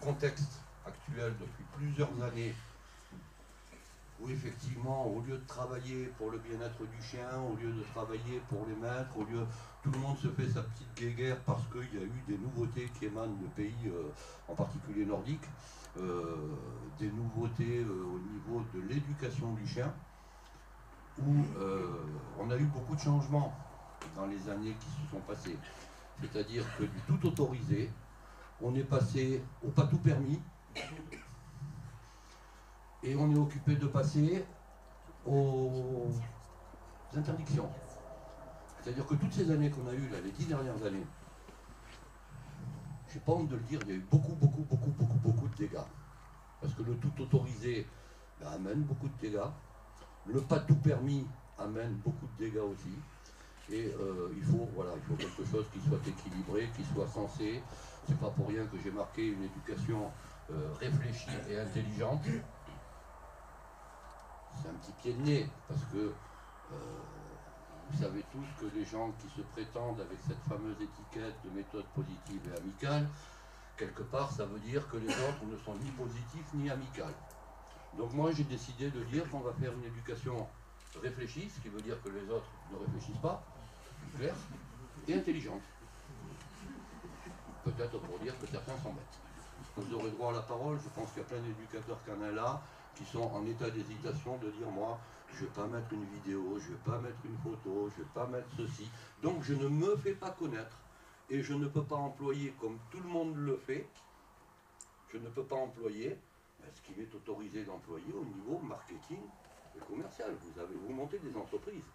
contexte actuel depuis plusieurs années, où effectivement, au lieu de travailler pour le bien-être du chien, au lieu de travailler pour les maîtres, tout le monde se fait sa petite guéguerre parce qu'il y a eu des nouveautés qui émanent de pays, en particulier nordiques, des nouveautés au niveau de l'éducation du chien, où on a eu beaucoup de changements dans les années qui se sont passées. C'est-à-dire que du tout autorisé, on est passé au pas tout permis, et on est occupé de passer aux interdictions. C'est-à-dire que toutes ces années qu'on a eues, là, les 10 dernières années, j'ai pas honte de le dire, il y a eu beaucoup de dégâts. Parce que le tout autorisé amène beaucoup de dégâts. Le pas tout permis amène beaucoup de dégâts aussi. Et il faut quelque chose qui soit équilibré, qui soit sensé. C'est pas pour rien que j'ai marqué une éducation réfléchie et intelligente. C'est un petit pied de nez, parce que vous savez tous que les gens qui se prétendent avec cette fameuse étiquette de méthode positive et amicale, quelque part ça veut dire que les autres ne sont ni positifs ni amicales. Donc moi j'ai décidé de dire qu'on va faire une éducation réfléchie, ce qui veut dire que les autres ne réfléchissent pas, clair, et intelligente. Peut-être pour dire que certains s'en mettent. Vous aurez droit à la parole, je pense qu'il y a plein d'éducateurs canins là, qui sont en état d'hésitation de dire moi je ne vais pas mettre une vidéo, je ne vais pas mettre une photo, je ne vais pas mettre ceci, donc je ne me fais pas connaître et je ne peux pas employer comme tout le monde le fait, je ne peux pas employer ce qu'il est autorisé d'employer au niveau marketing et commercial. Vous montez des entreprises,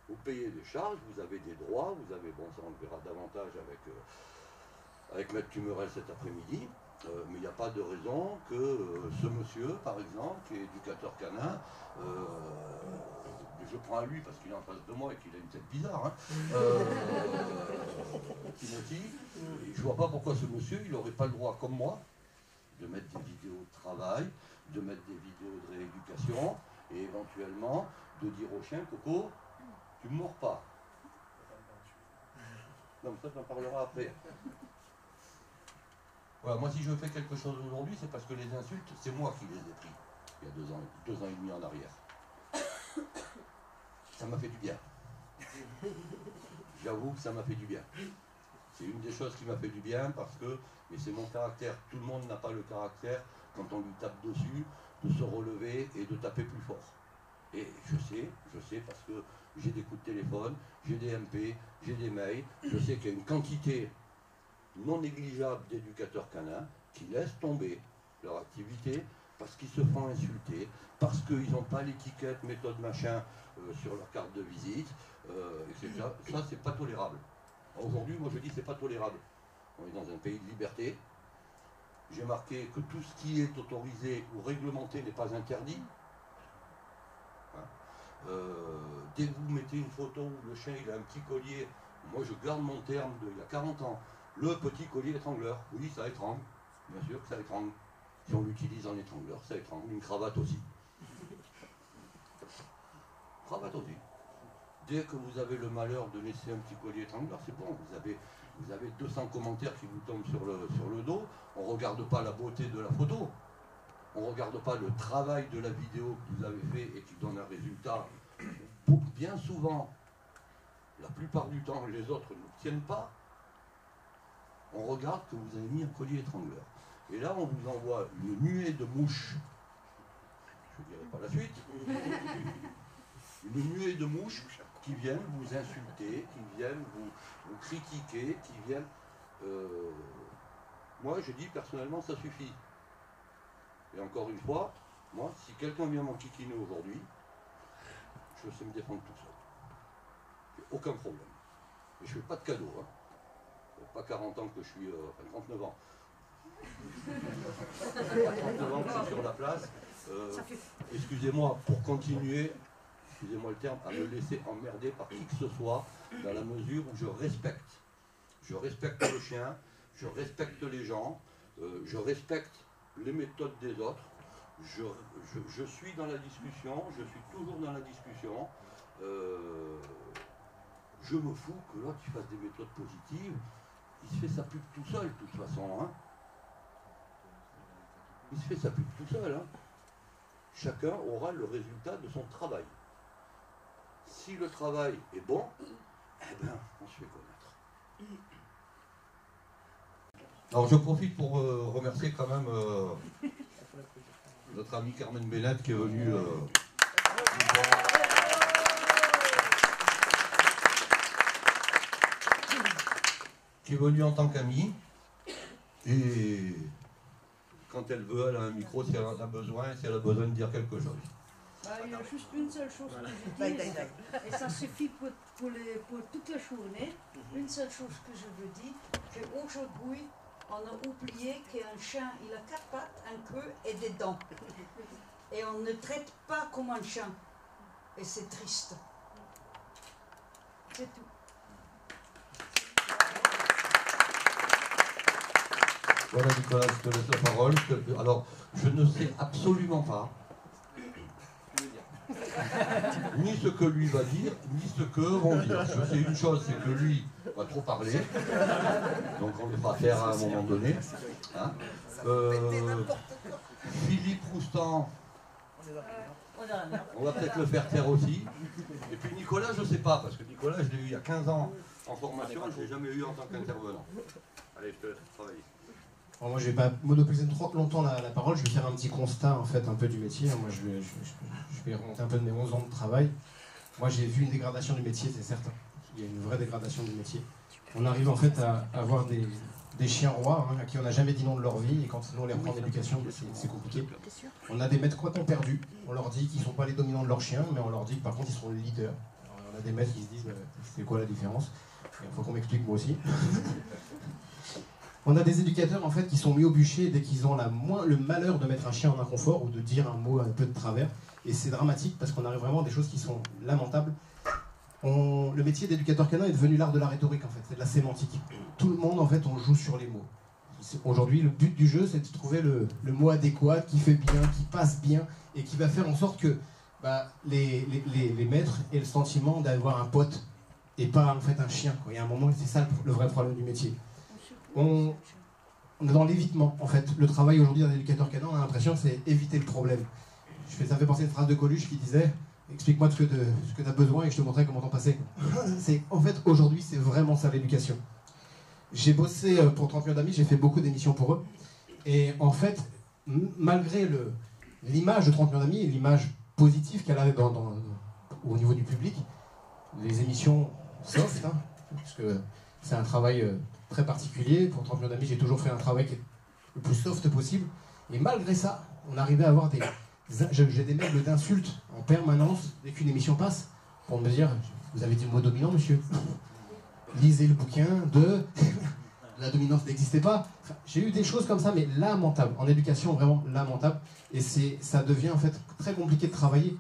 vous payez des charges, vous avez des droits, vous avez, bon ça on le verra davantage avec Maître Tumurel cet après-midi, mais il n'y a pas de raison que ce monsieur, par exemple, qui est éducateur canin, je prends à lui parce qu'il est en face de moi et qu'il a une tête bizarre, hein, Timothy, je ne vois pas pourquoi ce monsieur, il n'aurait pas le droit, comme moi, de mettre des vidéos de travail, de mettre des vidéos de rééducation, et éventuellement de dire au chien, Coco, tu ne mords pas. Non, mais ça, t'en parlera après. Voilà, moi si je fais quelque chose aujourd'hui, c'est parce que les insultes, c'est moi qui les ai pris, il y a 2 ans et demi en arrière. Ça m'a fait du bien. J'avoue que ça m'a fait du bien. C'est une des choses qui m'a fait du bien parce que, mais c'est mon caractère, tout le monde n'a pas le caractère, quand on lui tape dessus, de se relever et de taper plus fort. Et je sais parce que j'ai des coups de téléphone, j'ai des MP, j'ai des mails, je sais qu'il y a une quantité non négligeable d'éducateurs canins qui laissent tomber leur activité parce qu'ils se font insulter, parce qu'ils n'ont pas l'étiquette méthode machin sur leur carte de visite, etc. Ça, c'est pas tolérable. Aujourd'hui, moi je dis c'est pas tolérable. On est dans un pays de liberté. J'ai marqué que tout ce qui est autorisé ou réglementé n'est pas interdit. Dès que vous mettez une photo où le chien il a un petit collier, moi je garde mon terme d'il y a 40 ans, le petit collier étrangleur, oui ça étrangle, bien sûr que ça étrangle. Si on l'utilise en étrangleur, ça étrangle, une cravate aussi. Cravate aussi. Dès que vous avez le malheur de laisser un petit collier étrangleur, c'est bon, vous avez 200 commentaires qui vous tombent sur le dos, on ne regarde pas la beauté de la photo, on ne regarde pas le travail de la vidéo que vous avez fait et qui donne un résultat. Bien souvent, la plupart du temps, les autres ne tiennent pas. On regarde que vous avez mis un collier étrangleur. Et là, on vous envoie une nuée de mouches. Je ne dirai pas la suite. Une nuée de mouches qui viennent vous insulter, qui viennent vous critiquer, qui viennent... Moi, je dis personnellement, ça suffit. Et encore une fois, moi, si quelqu'un vient m'enquiquiner aujourd'hui, je sais me défendre tout seul. J'ai aucun problème. Et je ne fais pas de cadeaux. Hein. Pas 40 ans que je suis... enfin, 39 ans. 39 ans que je suis sur la place. Excusez-moi, pour continuer, excusez-moi le terme, à me laisser emmerder par qui que ce soit, dans la mesure où je respecte. Je respecte le chien, je respecte les gens, je respecte les méthodes des autres, je suis dans la discussion, je suis toujours dans la discussion, je me fous que l'autre fasse des méthodes positives, il se fait sa pub tout seul de toute façon, hein. il se fait sa pub tout seul. Hein. Chacun aura le résultat de son travail. Si le travail est bon, eh ben, on se fait connaître. Alors je profite pour remercier quand même notre ami Carmen Bennett qui est venue en tant qu'amie. Et quand elle veut, elle a un micro si elle en a besoin, si elle a besoin de dire quelque chose. Il y a juste une seule chose que je dis, et ça suffit pour toute la journée. Une seule chose que je veux dire, qu'aujourd'hui, on a oublié qu'un chien, il a 4 pattes, un queue et des dents. Et on ne traite pas comme un chien. Et c'est triste. C'est tout. Voilà Nicolas, je te laisse la parole. Alors, je ne sais absolument pas ni ce que lui va dire, ni ce que vont dire. Je sais une chose, c'est que lui va trop parler, donc on le fera faire à un moment donné. Hein. Philippe Roustan, on va peut-être le faire taire aussi. Et puis Nicolas, je ne sais pas, parce que Nicolas, je l'ai eu il y a 15 ans en formation, je ne l'ai jamais eu en tant qu'intervenant. Allez, je te laisse travailler. Alors moi, je ne vais pas monopoliser trop longtemps la parole, je vais faire un petit constat en fait un peu du métier. Moi, je vais remonter un peu de mes 11 ans de travail. Moi, j'ai vu une dégradation du métier, c'est certain. Il y a une vraie dégradation du métier. On arrive en fait à avoir des chiens rois à qui on n'a jamais dit non de leur vie, et quand nous on les reprend en éducation, c'est compliqué. On a des maîtres quoi qu'on perdus. On leur dit qu'ils ne sont pas les dominants de leurs chiens, mais on leur dit que par contre ils sont les leaders. Alors, on a des maîtres qui se disent c'est quoi la différence? Il faut qu'on m'explique moi aussi. On a des éducateurs en fait qui sont mis au bûcher dès qu'ils ont le malheur de mettre un chien en inconfort ou de dire un mot un peu de travers. Et c'est dramatique parce qu'on arrive vraiment à des choses qui sont lamentables. Le métier d'éducateur canin est devenu l'art de la rhétorique en fait, c'est de la sémantique. Tout le monde en fait, on joue sur les mots. Aujourd'hui, le but du jeu, c'est de trouver le mot adéquat, qui fait bien, qui passe bien, et qui va faire en sorte que les maîtres aient le sentiment d'avoir un pote et pas en fait un chien. Il y a un moment, c'est ça le vrai problème du métier. On est dans l'évitement, en fait. Le travail aujourd'hui d'un éducateur canin, on a l'impression, c'est éviter le problème. Ça me fait penser à une phrase de Coluche qui disait « Explique-moi ce que tu as besoin et je te montrerai comment t'en passer. » En fait, aujourd'hui, c'est vraiment ça l'éducation. J'ai bossé pour 30 millions d'amis, j'ai fait beaucoup d'émissions pour eux. Et en fait, malgré l'image de 30 millions d'amis, l'image positive qu'elle avait au niveau du public, les émissions soft, hein, parce que c'est un travail très particulier. Pour 30 millions d'amis, j'ai toujours fait un travail qui est le plus soft possible. Et malgré ça, on arrivait à avoir j'ai des mails d'insultes en permanence dès qu'une émission passe pour me dire « Vous avez dit le mot dominant, monsieur ?» Lisez le bouquin de la dominance n'existait pas. Enfin, j'ai eu des choses comme ça, mais lamentables. En éducation, vraiment lamentables. Et ça devient en fait très compliqué de travailler.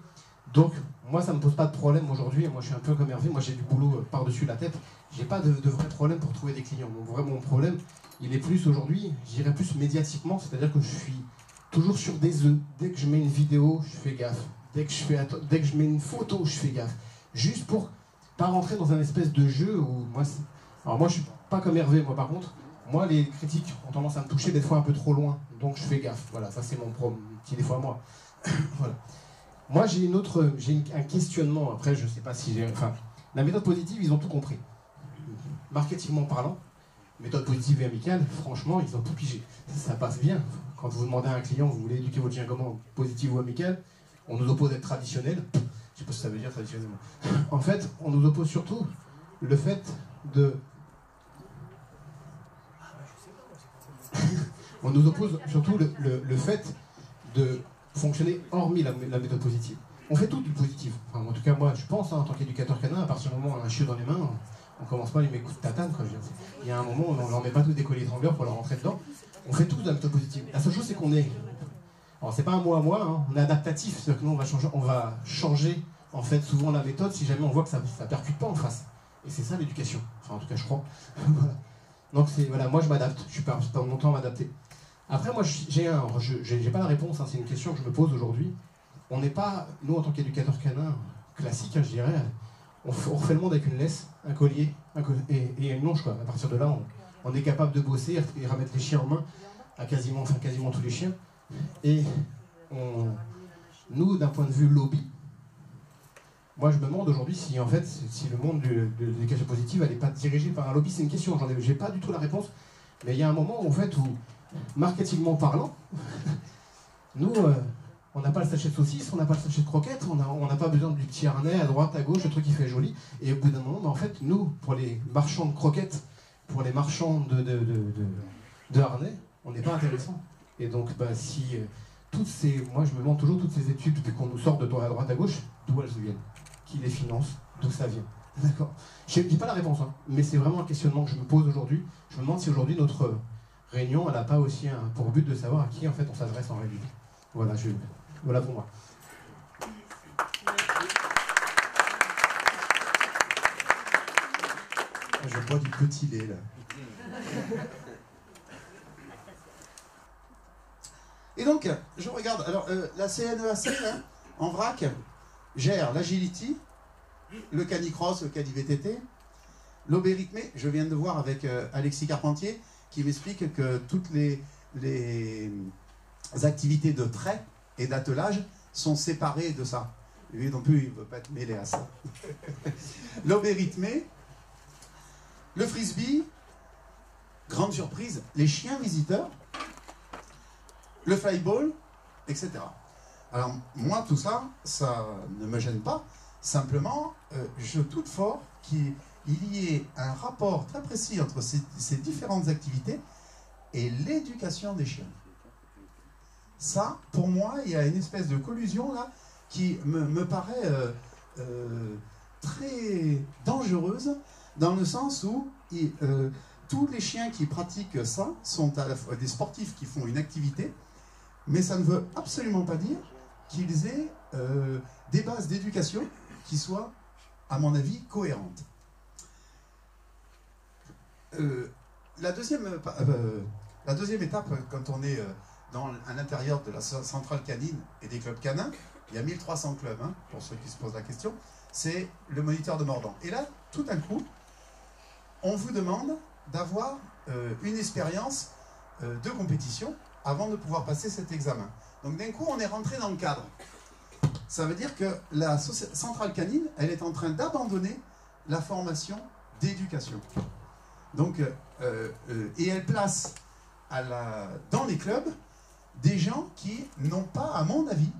Donc, moi, ça ne me pose pas de problème aujourd'hui. Moi, je suis un peu comme Hervé. Moi, j'ai du boulot par-dessus la tête. J'ai pas de vrai problème pour trouver des clients. Mon problème, il est plus aujourd'hui, j'irais plus médiatiquement. C'est-à-dire que je suis toujours sur des œufs. Dès que je mets une vidéo, je fais gaffe. Dès que je mets une photo, je fais gaffe. Juste pour pas rentrer dans un espèce de jeu où alors moi je suis pas comme Hervé, moi par contre, moi les critiques ont tendance à me toucher des fois un peu trop loin, donc je fais gaffe. Voilà, ça c'est mon petit défaut à moi. Voilà. Moi j'ai un questionnement, après je sais pas si la méthode positive, ils ont tout compris. Marketingment parlant, méthode positive et amicale, franchement, ils ont tout pigé. Ça passe bien. Quand vous demandez à un client, vous voulez éduquer votre chien comment, positive ou amicale, on nous oppose d'être traditionnel. Je sais pas ce que ça veut dire traditionnellement. En fait, on nous oppose surtout le fait de... on nous oppose surtout le fait de fonctionner hormis la méthode positive. On fait tout du positif. Enfin, en tout cas, moi, je pense, en tant qu'éducateur canin, à partir du moment où on a un chiot dans les mains, on commence pas à lui mettre coup de tatane. Il y a un moment où on leur met pas tous des colliers étrangleurs pour leur rentrer dedans. On fait tout de la méthode positive. La seule chose, c'est qu'on est... Alors, c'est pas un mot à moi, hein, on est adaptatif. C'est-à-dire que nous, on va changer en fait souvent la méthode si jamais on voit que ça percute pas en face. Et c'est ça l'éducation. Enfin, en tout cas, je crois. Voilà. Donc, voilà, moi, je m'adapte. Je suis pas longtemps à m'adapter. Après, moi, j'ai pas la réponse. Hein, c'est une question que je me pose aujourd'hui. On n'est pas, nous, en tant qu'éducateurs canins classiques, hein, je dirais, on refait le monde avec une laisse, un collier et une longe, quoi. À partir de là, on est capable de bosser et remettre les chiens en main à quasiment tous les chiens. Et nous, d'un point de vue lobby, moi je me demande aujourd'hui si en fait si le monde de l'éducation positive n'est pas dirigé par un lobby. C'est une question, j'ai pas du tout la réponse, mais il y a un moment en fait où, marketingement parlant, nous on n'a pas le sachet de saucisse, on n'a pas le sachet de croquettes, on n'a pas besoin du petit harnais à droite, à gauche, le truc qui fait joli. Et au bout d'un moment, en fait, nous, pour les marchands de croquettes, pour les marchands de harnais, on n'est pas intéressant. Et donc, si moi je me demande toujours toutes ces études, depuis qu'on nous sort de à droite à gauche, d'où elles viennent, qui les finance, d'où ça vient. D'accord. Je n'ai pas la réponse, hein, mais c'est vraiment un questionnement que je me pose aujourd'hui. Je me demande si aujourd'hui notre réunion, elle n'a pas aussi pour but de savoir à qui en fait on s'adresse en réalité. Voilà pour moi. Je bois du petit lait là. Et donc, je regarde, alors la CNEAC, hein, en vrac, gère l'agility, le canicross, le cani-VTT, l'obérythmé. Je viens de voir avec Alexis Carpentier qui m'explique que toutes les activités de trait et d'attelage sont séparées de ça. Lui non plus, il ne veut pas être mêlé à ça. L'obérythmé, le frisbee, grande surprise, les chiens visiteurs, le flyball, etc. Alors, moi, tout ça, ça ne me gêne pas. Simplement, je doute fort qu'il y ait un rapport très précis entre ces différentes activités et l'éducation des chiens. Ça, pour moi, il y a une espèce de collusion là qui me paraît très dangereuse, dans le sens où tous les chiens qui pratiquent ça sont à la fois des sportifs qui font une activité, mais ça ne veut absolument pas dire qu'ils aient des bases d'éducation qui soient, à mon avis, cohérentes. La deuxième étape, quand on est à l'intérieur de la centrale canine et des clubs canins, il y a 1300 clubs, hein, pour ceux qui se posent la question, c'est le moniteur de mordant. Et là, tout d'un coup, on vous demande d'avoir une expérience de compétition avant de pouvoir passer cet examen. Donc d'un coup, on est rentré dans le cadre. Ça veut dire que la centrale canine, elle est en train d'abandonner la formation d'éducation. Donc, et elle place dans les clubs des gens qui n'ont pas, à mon avis,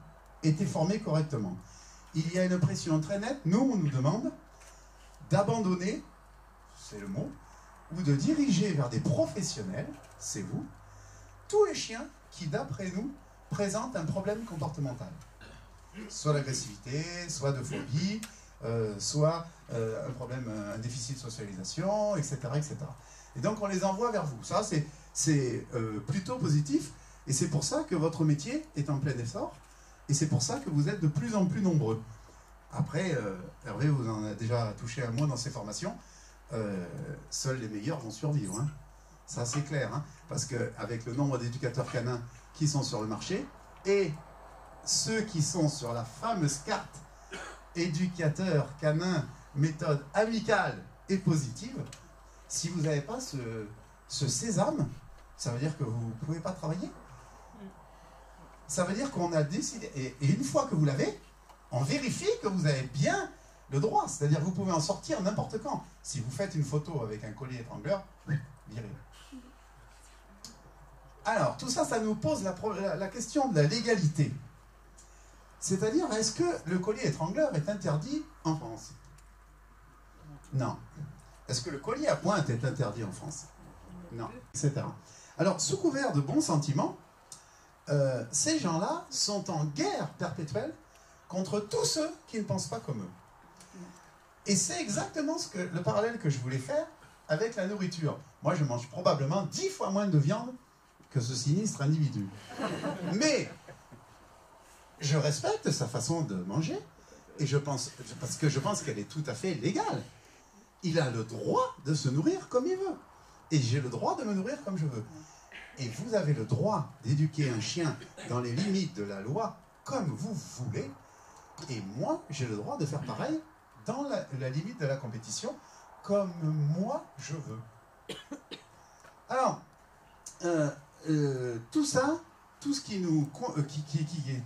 été formés correctement. Il y a une pression très nette. Nous, on nous demande d'abandonner, c'est le mot, ou de diriger vers des professionnels, c'est vous, tous les chiens qui, d'après nous, présentent un problème comportemental. Soit l'agressivité, soit de phobie, soit un problème, un déficit de socialisation, etc., etc. Et donc on les envoie vers vous. Ça, c'est plutôt positif, et c'est pour ça que votre métier est en plein essor, et c'est pour ça que vous êtes de plus en plus nombreux. Après, Hervé vous en a déjà touché un mot dans ses formations, seuls les meilleurs vont survivre. Hein. Ça, c'est clair, hein, parce qu'avec le nombre d'éducateurs canins qui sont sur le marché, et ceux qui sont sur la fameuse carte éducateur canin, méthode amicale et positive, si vous n'avez pas ce sésame, ça veut dire que vous ne pouvez pas travailler. Ça veut dire qu'on a décidé, et une fois que vous l'avez, on vérifie que vous avez bien le droit, c'est-à-dire que vous pouvez en sortir n'importe quand. Si vous faites une photo avec un collier étrangleur, virez. Alors, tout ça, ça nous pose la question de la légalité. C'est-à-dire, est-ce que le collier étrangleur est interdit en France? Non. Est-ce que le collier à pointe est interdit en France? Non, etc. Alors, sous couvert de bons sentiments, ces gens-là sont en guerre perpétuelle contre tous ceux qui ne pensent pas comme eux. Et c'est exactement le parallèle que je voulais faire avec la nourriture. Moi, je mange probablement 10 fois moins de viande que ce sinistre individu. Mais je respecte sa façon de manger, et parce que je pense qu'elle est tout à fait légale. Il a le droit de se nourrir comme il veut. Et j'ai le droit de me nourrir comme je veux. Et vous avez le droit d'éduquer un chien dans les limites de la loi comme vous voulez. Et moi, j'ai le droit de faire pareil dans la limite de la compétition comme moi je veux. Alors, tout ça, tout ce qui est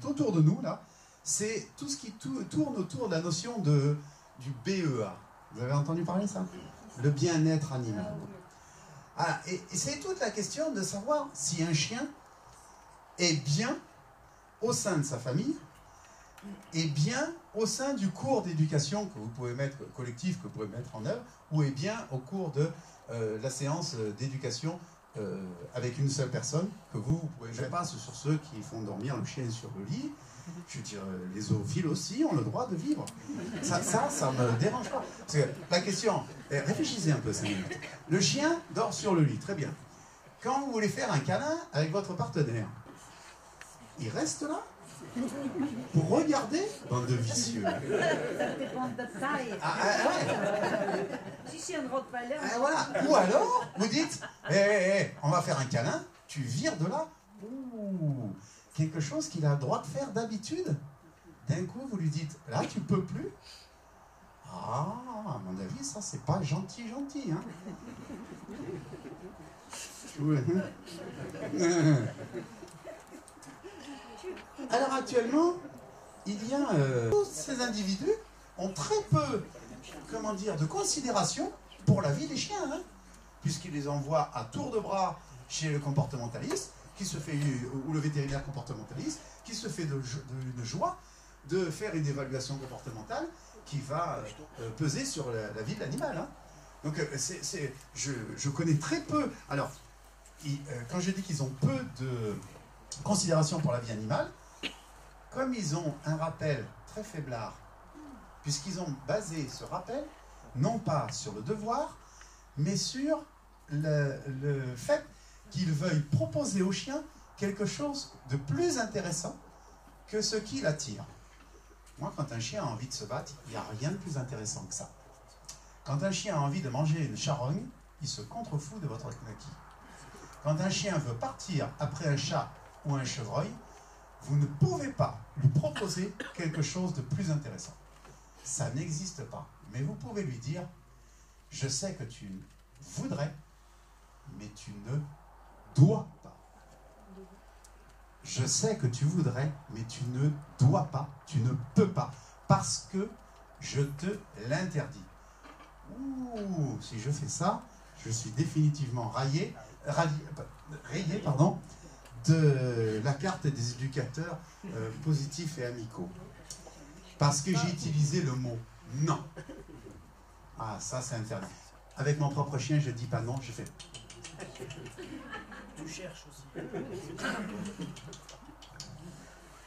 autour de nous, là, c'est tout ce qui tourne autour de la notion du BEA. Vous avez entendu parler de ça? Le bien-être animal. Ah, et c'est toute la question de savoir si un chien est bien au sein de sa famille, est bien au sein du cours d'éducation que vous pouvez mettre, collectif, que vous pouvez mettre en œuvre, ou est bien au cours de la séance d'éducation avec une seule personne, que vous pouvez mettre. Je passe sur ceux qui font dormir le chien sur le lit. Je veux dire, les zoophiles aussi ont le droit de vivre. Ça me dérange pas. Parce que la question, réfléchissez un peu 5 minutes. Le chien dort sur le lit, très bien. Quand vous voulez faire un câlin avec votre partenaire, il reste là pour regarder, bande de vicieux. Ça dépend de la taille. Ouais. Si c'est un Rottweiler... Voilà. Ou alors, vous dites, on va faire un câlin, tu vires de là. Ouh, quelque chose qu'il a le droit de faire d'habitude. D'un coup, vous lui dites, là, tu peux plus. Ah, à mon avis, ça, c'est pas gentil, hein. Ouais. Alors actuellement, il y a tous ces individus ont très peu, comment dire, de considération pour la vie des chiens, hein, puisqu'ils les envoient à tour de bras chez le comportementaliste, qui se fait, ou le vétérinaire comportementaliste, qui se fait une joie de faire une évaluation comportementale qui va peser sur la vie de l'animal. Hein. Donc je connais très peu. Alors, quand je dis qu'ils ont peu de considération pour la vie animale, comme ils ont un rappel très faiblard, puisqu'ils ont basé ce rappel, non pas sur le devoir, mais sur le fait qu'ils veuillent proposer au chien quelque chose de plus intéressant que ce qui l'attire. Moi, quand un chien a envie de se battre, il n'y a rien de plus intéressant que ça. Quand un chien a envie de manger une charogne, il se contrefout de votre knacky. Quand un chien veut partir après un chat ou un chevreuil, vous ne pouvez pas lui proposer quelque chose de plus intéressant. Ça n'existe pas. Mais vous pouvez lui dire, je sais que tu voudrais, mais tu ne dois pas. Je sais que tu voudrais, mais tu ne dois pas, tu ne peux pas, parce que je te l'interdis. Ouh, si je fais ça, je suis définitivement rayé, de la carte des éducateurs positifs et amicaux. Parce que j'ai utilisé le mot non. Ah, ça c'est interdit. Avec mon propre chien, je ne dis pas non, je fais... Tu cherches aussi.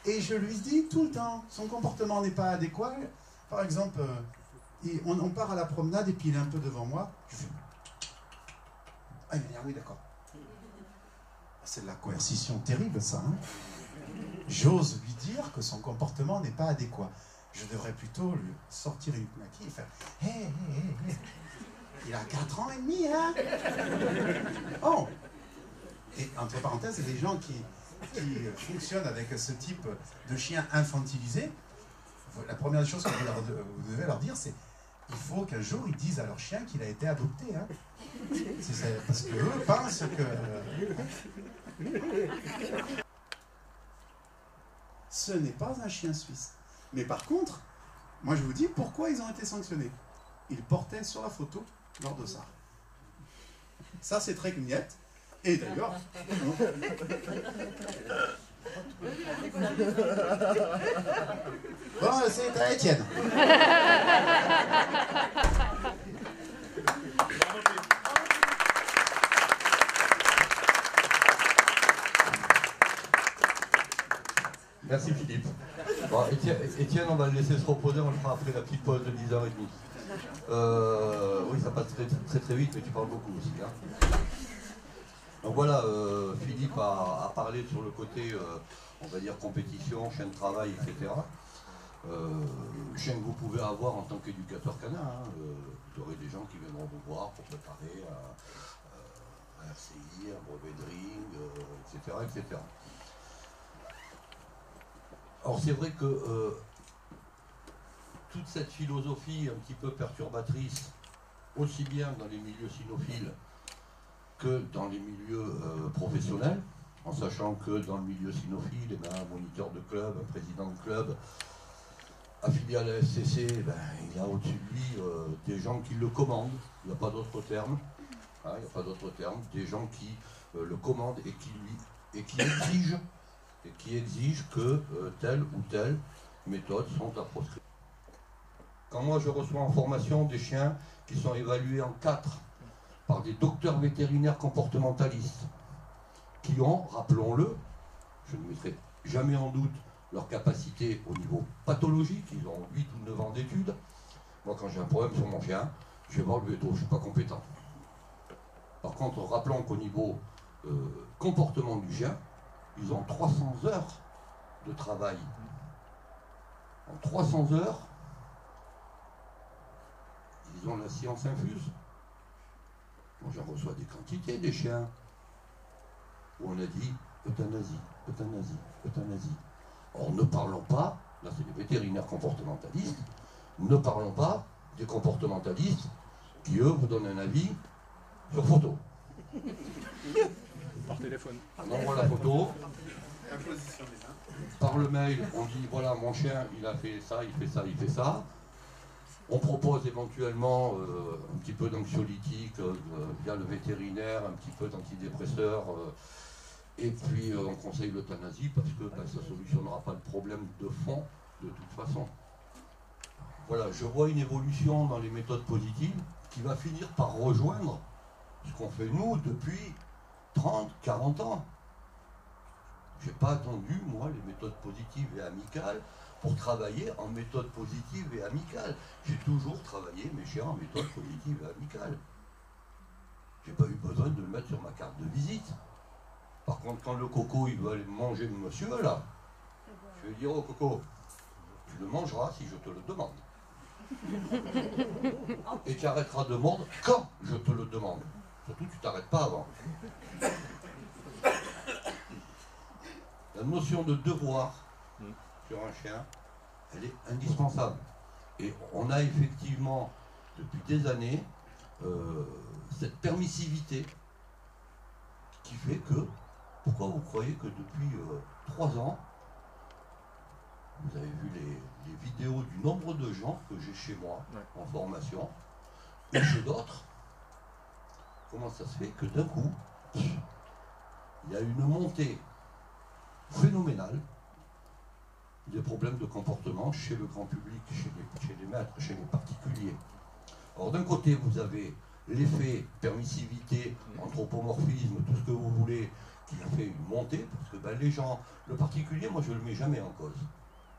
Et je lui dis tout le temps, son comportement n'est pas adéquat. Par exemple, on part à la promenade et puis il est un peu devant moi. Je fais... Ah, il va dire oui, d'accord. C'est de la coercition terrible, ça. Hein. J'ose lui dire que son comportement n'est pas adéquat. Je devrais plutôt lui sortir une knacky et faire « Hé, hé, hé, hé. Il a 4 ans et demi, hein ?» Oh. Et entre parenthèses, il y a des gens qui fonctionnent avec ce type de chien infantilisé. La première chose que vous devez leur dire, c'est il faut qu'un jour ils disent à leur chien qu'il a été adopté. Hein. Parce qu'eux pensent que... Ce n'est pas un chien suisse. Mais par contre, moi je vous dis pourquoi ils ont été sanctionnés. Ils portaient sur la photo leur dossard. Ça c'est très gnette. Et d'ailleurs... Bon, c'est à Étienne. Merci Philippe. Bon, Étienne, on va le laisser se reposer, on le fera après la petite pause de 10h30. Oui, ça passe très vite, mais tu parles beaucoup aussi. Hein. Donc voilà, Philippe a parlé sur le côté, on va dire, compétition, chien de travail, etc. Chien que vous pouvez avoir en tant qu'éducateur canin. Hein. Vous aurez des gens qui viendront vous voir pour préparer un RCI, un brevet de ring, etc., etc. Alors c'est vrai que toute cette philosophie un petit peu perturbatrice, aussi bien dans les milieux cynophiles que dans les milieux professionnels, en sachant que dans le milieu cynophile, un moniteur de club, un président de club, affilié à la FCC, il a au-dessus de lui des gens qui le commandent, il n'y a pas d'autre terme, hein, il n'y a pas d'autre terme, des gens qui le commandent et qui exigent que telle ou telle méthode sont à proscrire. Quand moi je reçois en formation des chiens qui sont évalués en 4 par des docteurs vétérinaires comportementalistes, qui ont, rappelons-le, je ne mettrai jamais en doute leur capacité au niveau pathologique, ils ont 8 ou 9 ans d'études. Moi, quand j'ai un problème sur mon chien, je vais voir le véto, je ne suis pas compétent. Par contre, rappelons qu'au niveau comportement du chien, ils ont 300 heures de travail. En 300 heures, ils ont la science infuse. Moi, j'en reçois des quantités des chiens où on a dit euthanasie, euthanasie, euthanasie. Or, ne parlons pas, là c'est les vétérinaires comportementalistes, ne parlons pas des comportementalistes qui, eux, vous donnent un avis sur photo. Par téléphone. On envoie la photo. Par le mail, on dit voilà, mon chien, il a fait ça, il fait ça, il fait ça. On propose éventuellement un petit peu d'anxiolytique via le vétérinaire, un petit peu d'antidépresseur. Et puis on conseille l'euthanasie parce que ça ne solutionnera pas le problème de fond de toute façon. Voilà, je vois une évolution dans les méthodes positives qui va finir par rejoindre ce qu'on fait nous depuis 30, 40 ans. Je n'ai pas attendu, moi, les méthodes positives et amicales pour travailler en méthode positive et amicale. J'ai toujours travaillé mes chiens en méthode positive et amicale. Je n'ai pas eu besoin de le mettre sur ma carte de visite. Par contre, quand le coco, il veut aller manger le monsieur, là, je vais lui dire, oh coco, tu le mangeras si je te le demande. Et tu arrêteras de mordre quand je te le demande. Surtout, tu t'arrêtes pas avant. La notion de devoir sur un chien, elle est indispensable. Et on a effectivement, depuis des années, cette permissivité qui fait que, pourquoi vous croyez que depuis 3 ans, vous avez vu les vidéos du nombre de gens que j'ai chez moi en formation, et chez d'autres, comment ça se fait que d'un coup, il y a une montée phénoménale des problèmes de comportement chez le grand public, chez les maîtres, chez les particuliers. Alors d'un côté, vous avez l'effet permissivité, anthropomorphisme, tout ce que vous voulez, qui a fait une montée, parce que les gens, le particulier, moi je ne le mets jamais en cause.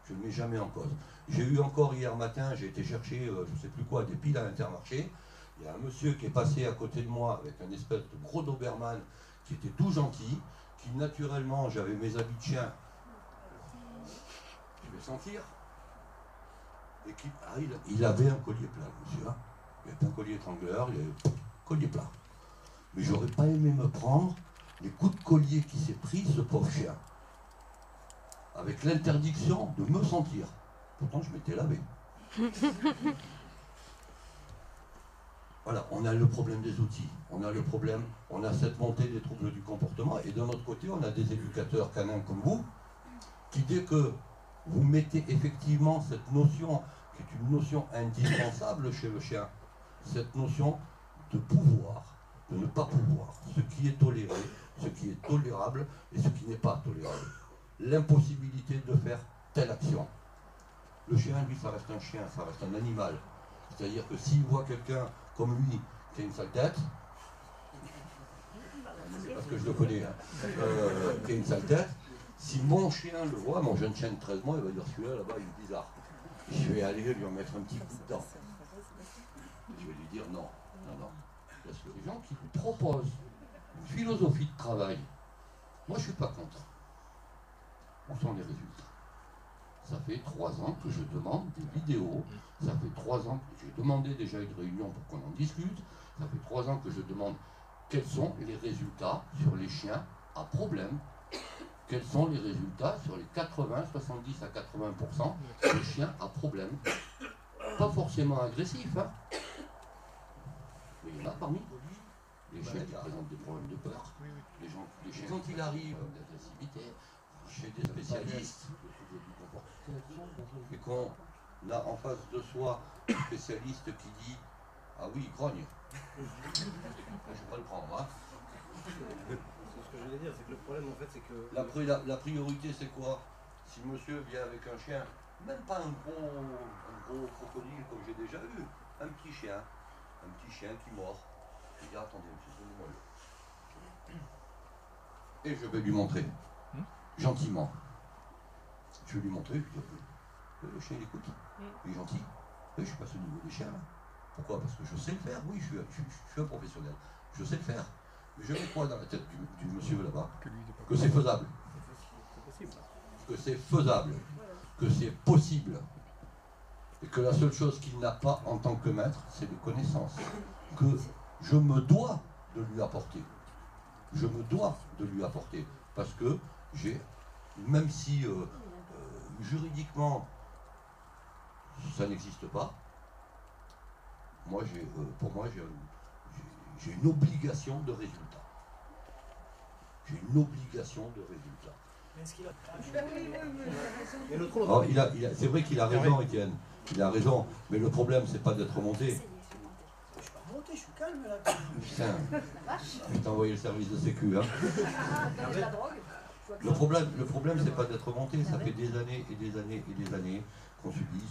Je ne le mets jamais en cause. J'ai eu encore hier matin, j'ai été chercher, je ne sais plus quoi, des piles à Intermarché. Il y a un monsieur qui est passé à côté de moi avec un espèce de gros Doberman qui était tout gentil, qui naturellement, j'avais mes habits de chien, je vais sentir, et qui, il avait un collier plat, monsieur. Hein. Il avait un collier étrangleur, il avait un collier plat. Mais j'aurais pas aimé me prendre les coups de collier qui s'est pris, ce pauvre chien. Avec l'interdiction de me sentir. Pourtant, je m'étais lavé. Voilà, on a le problème des outils, on a le problème, on a cette montée des troubles du comportement, et d'un autre côté, on a des éducateurs canins comme vous, qui dès que vous mettez effectivement cette notion, qui est une notion indispensable chez le chien, cette notion de pouvoir, de ne pas pouvoir, ce qui est toléré, ce qui est tolérable et ce qui n'est pas tolérable. L'impossibilité de faire telle action. Le chien, lui, ça reste un chien, ça reste un animal. C'est-à-dire que s'il voit quelqu'un comme lui qui a une sale tête, c'est parce que je le connais, hein, qui a une sale tête, si mon chien le voit, mon jeune chien de 13 mois, il va dire celui-là là-bas il est bizarre. Je vais aller lui en mettre un petit coup dedans. Je vais lui dire non, non, non. Parce que les gens qui vous proposent une philosophie de travail, moi je ne suis pas contre. On sent les résultats. Ça fait 3 ans que je demande des vidéos, ça fait 3 ans que j'ai demandé déjà une réunion pour qu'on en discute, ça fait 3 ans que je demande quels sont les résultats sur les chiens à problème, quels sont les résultats sur les 80, 70 à 80% des chiens à problème. Pas forcément agressifs, hein. Mais il y en a parmi. Les chiens qui présentent des problèmes de peur, les chiens quand il arrive d'agressivité, chez des spécialistes de troubles du comportement, et qu'on a en face de soi un spécialiste qui dit ah oui, il grogne. Je ne vais pas le prendre, hein. C'est ce que je voulais dire, c'est que le problème en fait c'est que... La priorité c'est quoi? Si monsieur vient avec un chien, même pas un gros crocodile comme j'ai déjà eu, un petit chien qui mord, je dis attendez monsieur, donnez-moi-le. Et je vais lui montrer, gentiment. Je vais lui montrer, je dis le chien il écoute, il est gentil. Et je suis passé au niveau des chiens là. Pourquoi? Parce que je sais le faire, oui, je suis un professionnel, je sais le faire. Mais je mets quoi dans la tête du monsieur là-bas? Que c'est faisable. Que c'est faisable. Que c'est possible. Et que la seule chose qu'il n'a pas en tant que maître, c'est les connaissances. Que je me dois de lui apporter. Je me dois de lui apporter. Parce que j'ai, même si juridiquement ça n'existe pas, pour moi j'ai une obligation de résultat. J'ai une obligation de résultat. Est-ce qu'il a... C'est vrai qu'il a raison, Étienne. Il a raison. Mais le problème, c'est pas d'être monté. Je suis pas monté, je suis calme là. Putain, je t'ai envoyé le service de sécu. Hein. Le problème, c'est pas d'être monté. Ça fait des années et des années et des années qu'on subit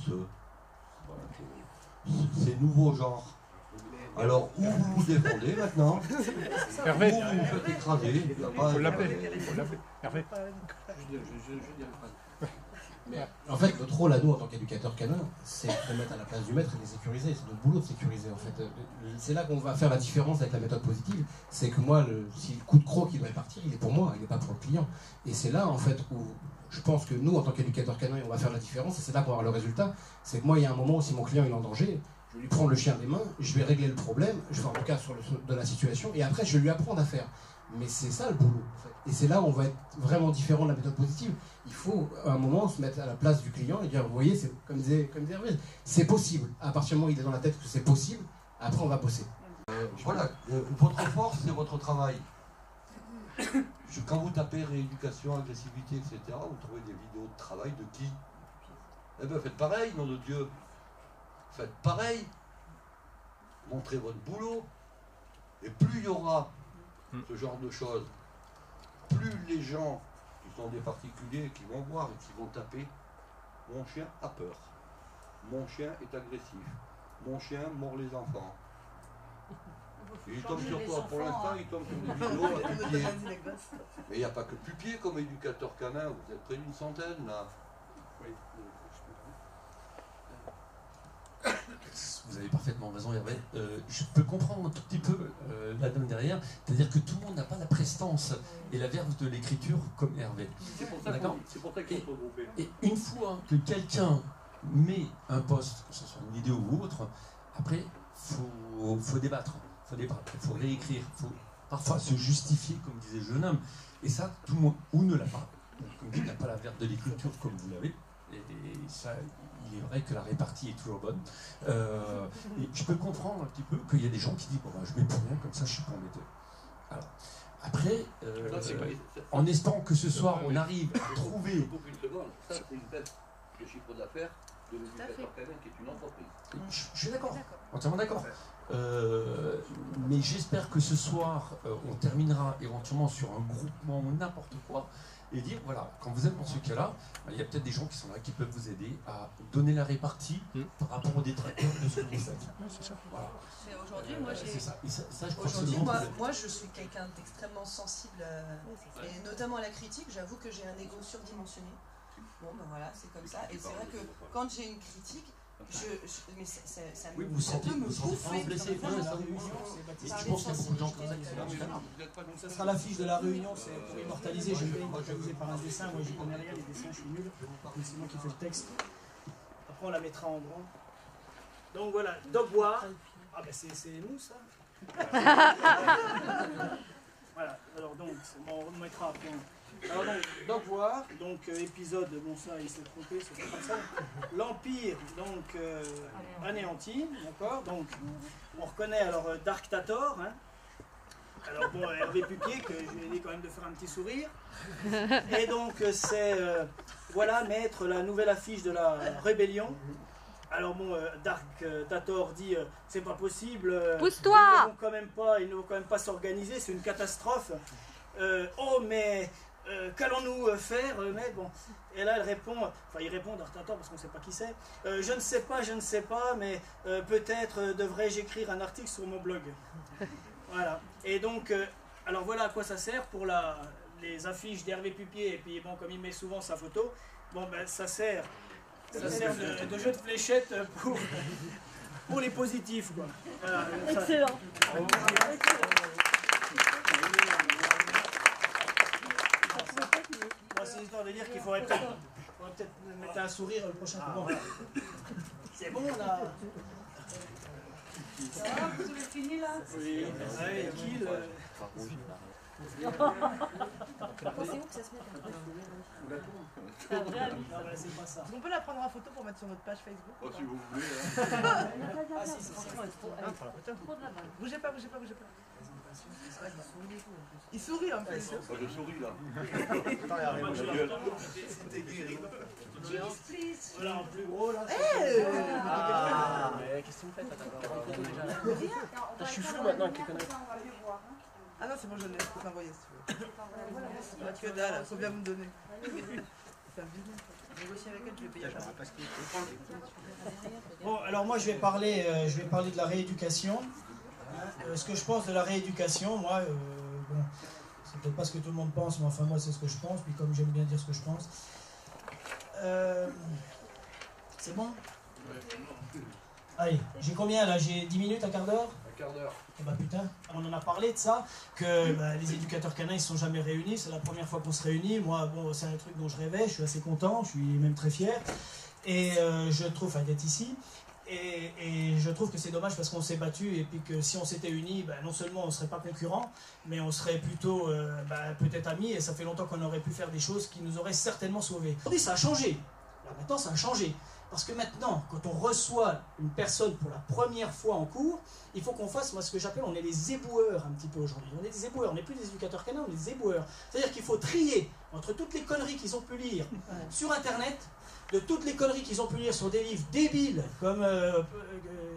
ces nouveaux genres. Alors, où vous vous défendez maintenant, Hervé. où vous vous faites écraser. Il faut l'appeler. Hervé. Mais en fait, notre rôle à nous en tant qu'éducateurs canins, c'est de mettre à la place du maître et de les sécuriser. C'est notre boulot de sécuriser en fait. C'est là qu'on va faire la différence avec la méthode positive. C'est que moi, si le coup de croc qui doit partir, il est pour moi, il n'est pas pour le client. Et c'est là en fait où je pense que nous, en tant qu'éducateurs canins, on va faire la différence et c'est là qu'on va avoir le résultat. C'est que moi, il y a un moment où si mon client est en danger, je vais lui prendre le chien des mains, je vais régler le problème, je vais en tout cas de la situation, et après je vais lui apprendre à faire. Mais c'est ça le boulot. En fait. Et c'est là où on va être vraiment différent de la méthode positive. Il faut à un moment se mettre à la place du client et dire, vous voyez, c'est, comme disait Hervé, c'est possible. À partir du moment où il est dans la tête que c'est possible, après on va bosser. Voilà, votre force, c'est votre travail. Quand vous tapez rééducation, agressivité, etc., vous trouvez des vidéos de travail de qui? Eh bien, faites pareil, nom de Dieu. Faites pareil. Montrez votre boulot. Et plus il y aura ce genre de choses, plus les gens qui sont des particuliers, qui vont voir et qui vont taper, mon chien a peur. Mon chien est agressif. Mon chien mord les enfants. Il tombe sur quoi? Pour l'instant, il tombe sur des vidéos à Pupier. Mais il n'y a pas que Pupier comme éducateur canin, vous êtes près d'une centaine là. Vous avez parfaitement raison, Hervé. Je peux comprendre un tout petit peu la dame derrière, c'est-à-dire que tout le monde n'a pas la prestance et la verve de l'écriture comme Hervé. C'est pour ça qu'il faut regrouper. Et une fois que quelqu'un met un post, que ce soit une vidéo ou autre, après, faut débattre, il faut réécrire, il faut parfois se justifier, comme disait le jeune homme. Et ça, tout le monde, ou ne l'a pas, comme dit, n'a pas la verve de l'écriture comme vous l'avez. Et ça, il est vrai que la répartie est toujours bonne. Et je peux comprendre un petit peu qu'il y a des gens qui disent bon, bah, je mets pour rien, comme ça je suis pas embêté. Alors, après, en espérant que ce soir on arrive à trouver. Une seconde, ça c'est une baisse de chiffre d'affaires de l'éducateur canin qui est une entreprise. Je suis d'accord, entièrement d'accord. Mais j'espère que ce soir on terminera éventuellement sur un groupement ou n'importe quoi. Et dire, voilà, quand vous êtes dans ce cas-là, il y a peut-être des gens qui sont là qui peuvent vous aider à donner la répartie par rapport aux détracteurs de ce que vous faites. Voilà. Aujourd'hui, moi, moi, je suis quelqu'un d'extrêmement sensible, et notamment à la critique. J'avoue que j'ai un ego surdimensionné. Bon, ben voilà, c'est comme ça. Et c'est vrai que quand j'ai une critique, mais ça oui, vous sentez, peut me bouffer. blessé. Je pense qu'il y a beaucoup de gens comme ça qui sont là. Donc ça sera l'affiche de la réunion, c'est pour immortaliser. Je vais immortaliser par un dessin. Moi, j'y connais rien, les dessins, je suis nul. Donc c'est moi qui fais le texte. Après, on la mettra en grand. Donc voilà, Dog War. Ah ben c'est nous ça. Voilà, alors donc, on remettra après. Alors donc, Dog War, donc épisode, bon ça il s'est trompé, c'est pas ça. L'Empire, donc anéanti, d'accord. Donc on reconnaît alors Dark Tator, hein. Alors bon, Hervé Pupier, que je lui ai dit quand même de faire un petit sourire. Et donc c'est, voilà, mettre la nouvelle affiche de la rébellion. Alors bon, Dark Dator dit, c'est pas possible. Pousse-toi! Ils ne vont quand même pas s'organiser, c'est une catastrophe. Oh mais qu'allons-nous faire, mais bon. Et là elle répond, enfin il répond Dark Dator parce qu'on ne sait pas qui c'est. Je ne sais pas, mais peut-être devrais-je écrire un article sur mon blog. Voilà. Et donc, alors voilà à quoi ça sert pour les affiches d'Hervé Pupier. Et puis bon, comme il met souvent sa photo, bon ben ça sert de jeu de fléchettes pour les positifs, quoi. Voilà. Excellent. C'est histoire de dire qu'il faudrait peut-être mettre un sourire le prochain coup. Bon, c'est bon là. Ça va, vous avez fini là? Oui, ouais, kill. C'est où que ça se met? C'est un vrai ami. Non, mais c'est pas ça. On peut la prendre en photo pour mettre sur notre page Facebook. Oh, si vous voulez. Ah si, c'est trop. Bougez pas. Il sourit en plus. Moi je souris là. Cheese, please. Voilà, en plus gros là. Ah, mais qu'est-ce que vous faites? Je suis fou maintenant avec les conneries. Ah non, c'est bon, je l'ai. Je peux t'envoyer si tu veux. Que dalle, faut bien me donner. C'est un business. Négocier avec elle, je vais payer. Bon, alors moi je vais parler de la rééducation. Ce que je pense de la rééducation, moi, bon, c'est peut-être pas ce que tout le monde pense, mais enfin moi c'est ce que je pense, puis comme j'aime bien dire ce que je pense. C'est bon? Allez, j'ai combien là? J'ai 10 minutes, un quart d'heure? Un quart d'heure. Eh ben putain, on en a parlé de ça, que les éducateurs canins ils se sont jamais réunis, c'est la première fois qu'on se réunit. Moi, bon, c'est un truc dont je rêvais, je suis assez content, je suis même très fier, et je trouve d'être ici. Et je trouve que c'est dommage parce qu'on s'est battu et puis que si on s'était unis, non seulement on ne serait pas concurrents, mais on serait plutôt peut-être amis et ça fait longtemps qu'on aurait pu faire des choses qui nous auraient certainement sauvés. Aujourd'hui ça a changé, là, maintenant ça a changé, parce que maintenant quand on reçoit une personne pour la première fois en cours, il faut qu'on fasse, moi ce que j'appelle, on est des éboueurs un petit peu aujourd'hui, on est des éboueurs, on n'est plus des éducateurs canins, on est des éboueurs, c'est-à-dire qu'il faut trier entre toutes les conneries qu'ils ont pu lire sur internet, de toutes les conneries qu'ils ont pu lire sur des livres débiles, comme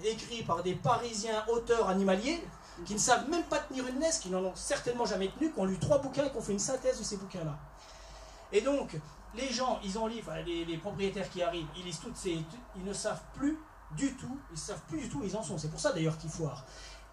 écrits par des Parisiens auteurs animaliers, qui ne savent même pas tenir une laisse, qui n'en ont certainement jamais tenu, qui ont lu 3 bouquins et qui ont fait une synthèse de ces bouquins-là. Et donc, les gens, ils en lisent, les propriétaires qui arrivent, ils lisent toutes ces... Ils ne savent plus du tout, où ils en sont. C'est pour ça d'ailleurs qu'ils foirent.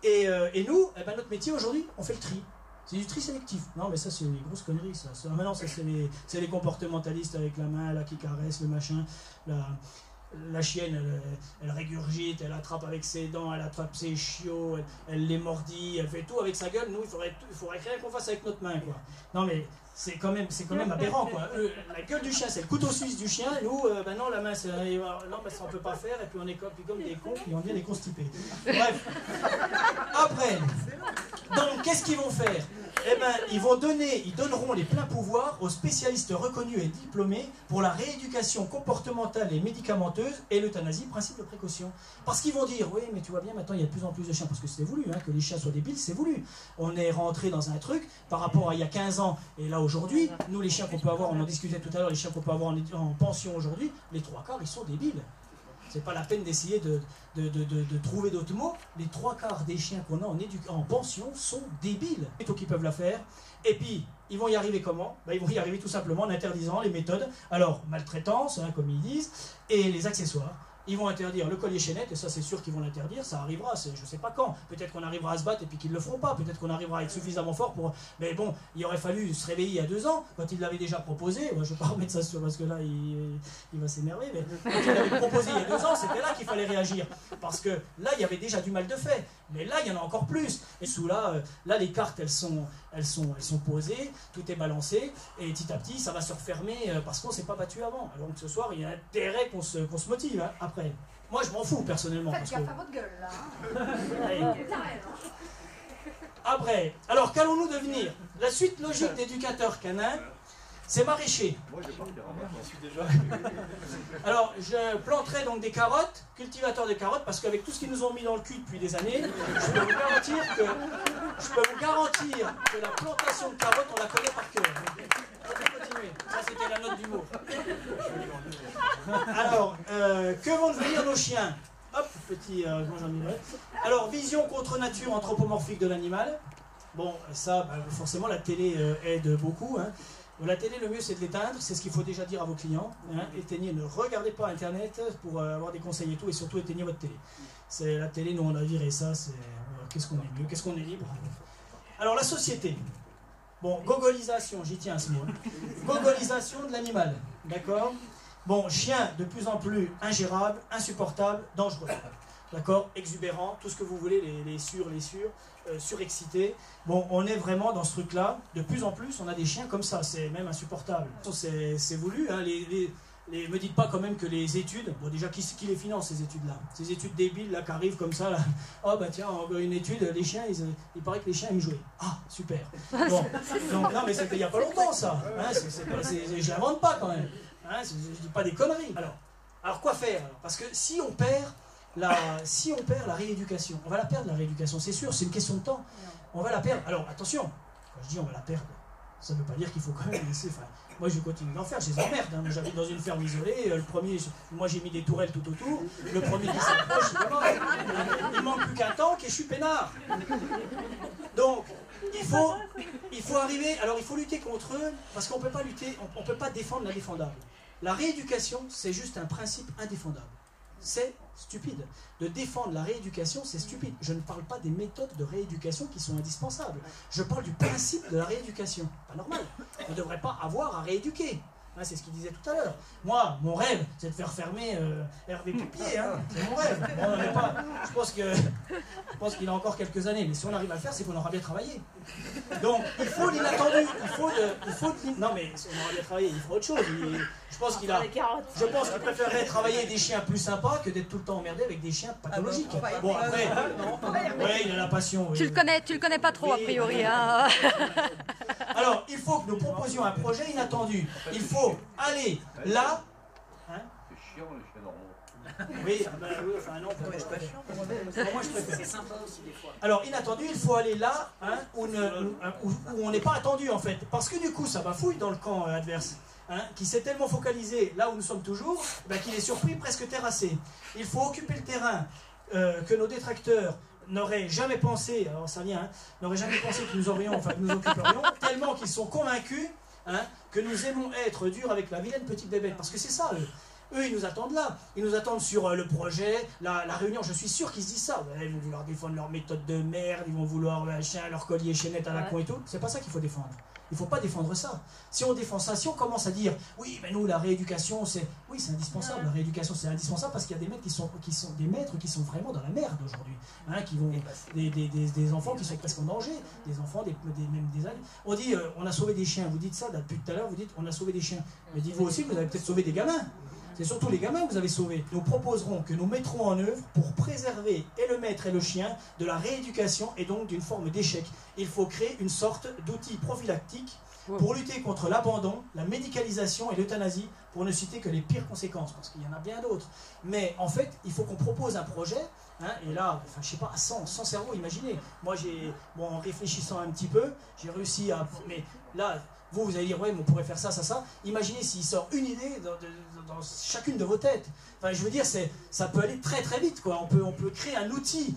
Et nous, notre métier aujourd'hui, on fait le tri. C'est du tri sélectif. Non, mais ça, c'est des grosses conneries, ça. Maintenant, ça, c'est les comportementalistes avec la main, là, qui caressent le machin. La chienne, elle régurgite, elle attrape avec ses dents, elle attrape ses chiots, elle les mordit, elle fait tout avec sa gueule. Nous, il faudrait rien qu'on fasse avec notre main, quoi. Non, mais c'est quand même aberrant, quoi. La gueule du chien, c'est le couteau suisse du chien. Nous, non, la main, c'est... Non, ça, on peut pas faire. Et puis, on est comme des cons, puis on devient des constipés. Bref. Après, donc, qu'est-ce qu'ils vont faire? Ils donneront les pleins pouvoirs aux spécialistes reconnus et diplômés pour la rééducation comportementale et médicamenteuse et l'euthanasie, principe de précaution. Parce qu'ils vont dire, oui, mais tu vois bien, maintenant il y a de plus en plus de chiens, parce que c'était voulu, que les chiens soient débiles, c'est voulu. On est rentré dans un truc par rapport à il y a 15 ans, et là aujourd'hui, nous les chiens qu'on peut avoir, on en discutait tout à l'heure, les chiens qu'on peut avoir en pension aujourd'hui, les 3/4 ils sont débiles. C'est pas la peine d'essayer de trouver d'autres mots. Les 3/4 des chiens qu'on a en pension sont débiles. Et donc ils peuvent la faire. Et puis, ils vont y arriver comment? Ils vont y arriver tout simplement en interdisant les méthodes. Alors, maltraitance, comme ils disent, et les accessoires. Ils vont interdire le collier chaînette, et ça c'est sûr qu'ils vont l'interdire, ça arrivera, je ne sais pas quand. Peut-être qu'on arrivera à se battre et puis qu'ils ne le feront pas, peut-être qu'on arrivera à être suffisamment fort pour... Mais bon, il aurait fallu se réveiller il y a 2 ans, quand il l'avait déjà proposé, moi je ne vais pas remettre ça sur, parce que là il va s'énerver, mais quand il l'avait proposé il y a 2 ans, c'était là qu'il fallait réagir. Parce que là il y avait déjà du mal de fait, mais là il y en a encore plus. Et sous là les cartes elles sont posées, tout est balancé, et petit à petit ça va se refermer parce qu'on ne s'est pas battu avant. Donc ce soir il y a intérêt qu'on se motive après. Moi je m'en fous personnellement. Faites gaffe à votre gueule là. Après, alors qu'allons-nous devenir? La suite logique d'éducateur canin, c'est maraîcher. Moi je vais partir en vacances. Je suis déjà. Alors je planterai donc des carottes, cultivateur de carottes, parce qu'avec tout ce qu'ils nous ont mis dans le cul depuis des années, je peux vous garantir que je peux vous garantir que la plantation de carottes, on la connaît par cœur. On peut continuer. Ça, c'était la note d'humour. Alors, que vont devenir nos chiens? Hop, petit alors, vision contre nature anthropomorphique de l'animal. Bon, ça, bah, forcément, la télé aide beaucoup. Hein. Bon, la télé, le mieux, c'est de l'éteindre. C'est ce qu'il faut déjà dire à vos clients. Hein. Éteignez, ne regardez pas Internet pour avoir des conseils et tout. Et surtout, éteignez votre télé. C'est la télé, nous, on a viré ça. Qu'est-ce qu'on est mieux? Qu'est-ce qu'on est libre? Alors, la société. Bon, gogolisation, j'y tiens à ce mot. Gogolisation de l'animal. D'accord? Bon, chien de plus en plus ingérable, insupportable, dangereux. D'accord? Exubérant, tout ce que vous voulez, les surexcités. Bon, on est vraiment dans ce truc-là. De plus en plus, on a des chiens comme ça, c'est même insupportable. C'est voulu, hein, me dites pas quand même que les études, bon déjà qui les finance ces études-là? Ces études débiles là qui arrivent comme ça, là. Oh bah tiens, une étude, les chiens, il paraît que les chiens aiment jouer. Ah, super. Bon, donc, non mais c'était il n'y a pas longtemps ça. Hein, je l'invente pas quand même. Hein, je dis pas des conneries. Alors quoi faire alors? Parce que si on perd la rééducation, on va la perdre la rééducation, c'est sûr, c'est une question de temps. On va la perdre. Alors attention, quand je dis on va la perdre, ça ne veut pas dire qu'il faut quand même laisser. Moi je continue d'en faire, je les emmerde. Hein. J'habite dans une ferme isolée, le premier, moi j'ai mis des tourelles tout autour, le premier qui s'approche, il manque plus qu'un tank et je suis peinard. Donc il faut arriver, alors il faut lutter contre eux, parce qu'on ne peut pas lutter, on ne peut pas défendre l'indéfendable. La rééducation, c'est juste un principe indéfendable. C'est stupide. De défendre la rééducation, c'est stupide. Je ne parle pas des méthodes de rééducation qui sont indispensables. Je parle du principe de la rééducation. Pas normal. On ne devrait pas avoir à rééduquer. Hein, c'est ce qu'il disait tout à l'heure. Moi, mon rêve, c'est de faire fermer Hervé Pupier. Hein. C'est mon rêve. Je pense qu'il a encore quelques années. Mais si on arrive à le faire, c'est qu'on aura bien travaillé. Donc, il faut l'inattendu. Non, mais on aura bien travaillé. Il faut autre chose. Je pense qu'il préférerait travailler des chiens plus sympas que d'être tout le temps emmerdé avec des chiens pathologiques. Bon, après, ouais, il a la passion. Oui. Tu le connais pas trop, a priori. Hein. Alors, il faut que nous proposions un projet inattendu. Il faut aller là. Hein? C'est chiant, les chiens normaux. Oui, enfin non, pour moi je préfère. C'est sympa aussi des fois. Alors, inattendu, il faut aller là hein, où on n'est pas attendu en fait. Parce que du coup, ça bafouille dans le camp adverse. Hein, qui s'est tellement focalisé là où nous sommes toujours, qu'il est surpris, presque terrassé. Il faut occuper le terrain que nos détracteurs n'auraient jamais pensé, alors ça vient, hein, n'auraient jamais pensé que nous occuperions, tellement qu'ils sont convaincus hein, que nous aimons être durs avec la vilaine petite bébête. Parce que c'est ça, eux, ils nous attendent là. Ils nous attendent sur le projet, la réunion. Je suis sûr qu'ils se disent ça. Ouais, ils vont vouloir défendre leur méthode de merde, ils vont vouloir leur collier chaînette à la con et tout. C'est pas ça qu'il faut défendre. Il ne faut pas défendre ça. Si on défend ça, si on commence à dire oui, mais nous, la rééducation, c'est indispensable. La rééducation, c'est indispensable parce qu'il y a des maîtres qui sont vraiment dans la merde aujourd'hui. Hein, qui vont des enfants qui sont presque en danger, des enfants, même des adultes. On dit on a sauvé des chiens. Vous dites ça depuis tout à l'heure, vous dites on a sauvé des chiens. Mais dites-vous aussi que vous avez peut-être sauvé des gamins. C'est surtout les gamins que vous avez sauvés. Nous proposerons que nous mettrons en œuvre pour préserver et le maître et le chien de la rééducation et donc d'une forme d'échec. Il faut créer une sorte d'outil prophylactique pour lutter contre l'abandon, la médicalisation et l'euthanasie, pour ne citer que les pires conséquences, parce qu'il y en a bien d'autres. Mais en fait, il faut qu'on propose un projet, hein, et là, enfin, je sais pas, sans cerveau, imaginez. Moi, en réfléchissant un petit peu, j'ai réussi à... Mais là... Vous allez dire, ouais, mais on pourrait faire ça, ça, ça. Imaginez s'il sort une idée dans chacune de vos têtes. Enfin, je veux dire, ça peut aller très très vite, quoi. On peut créer un outil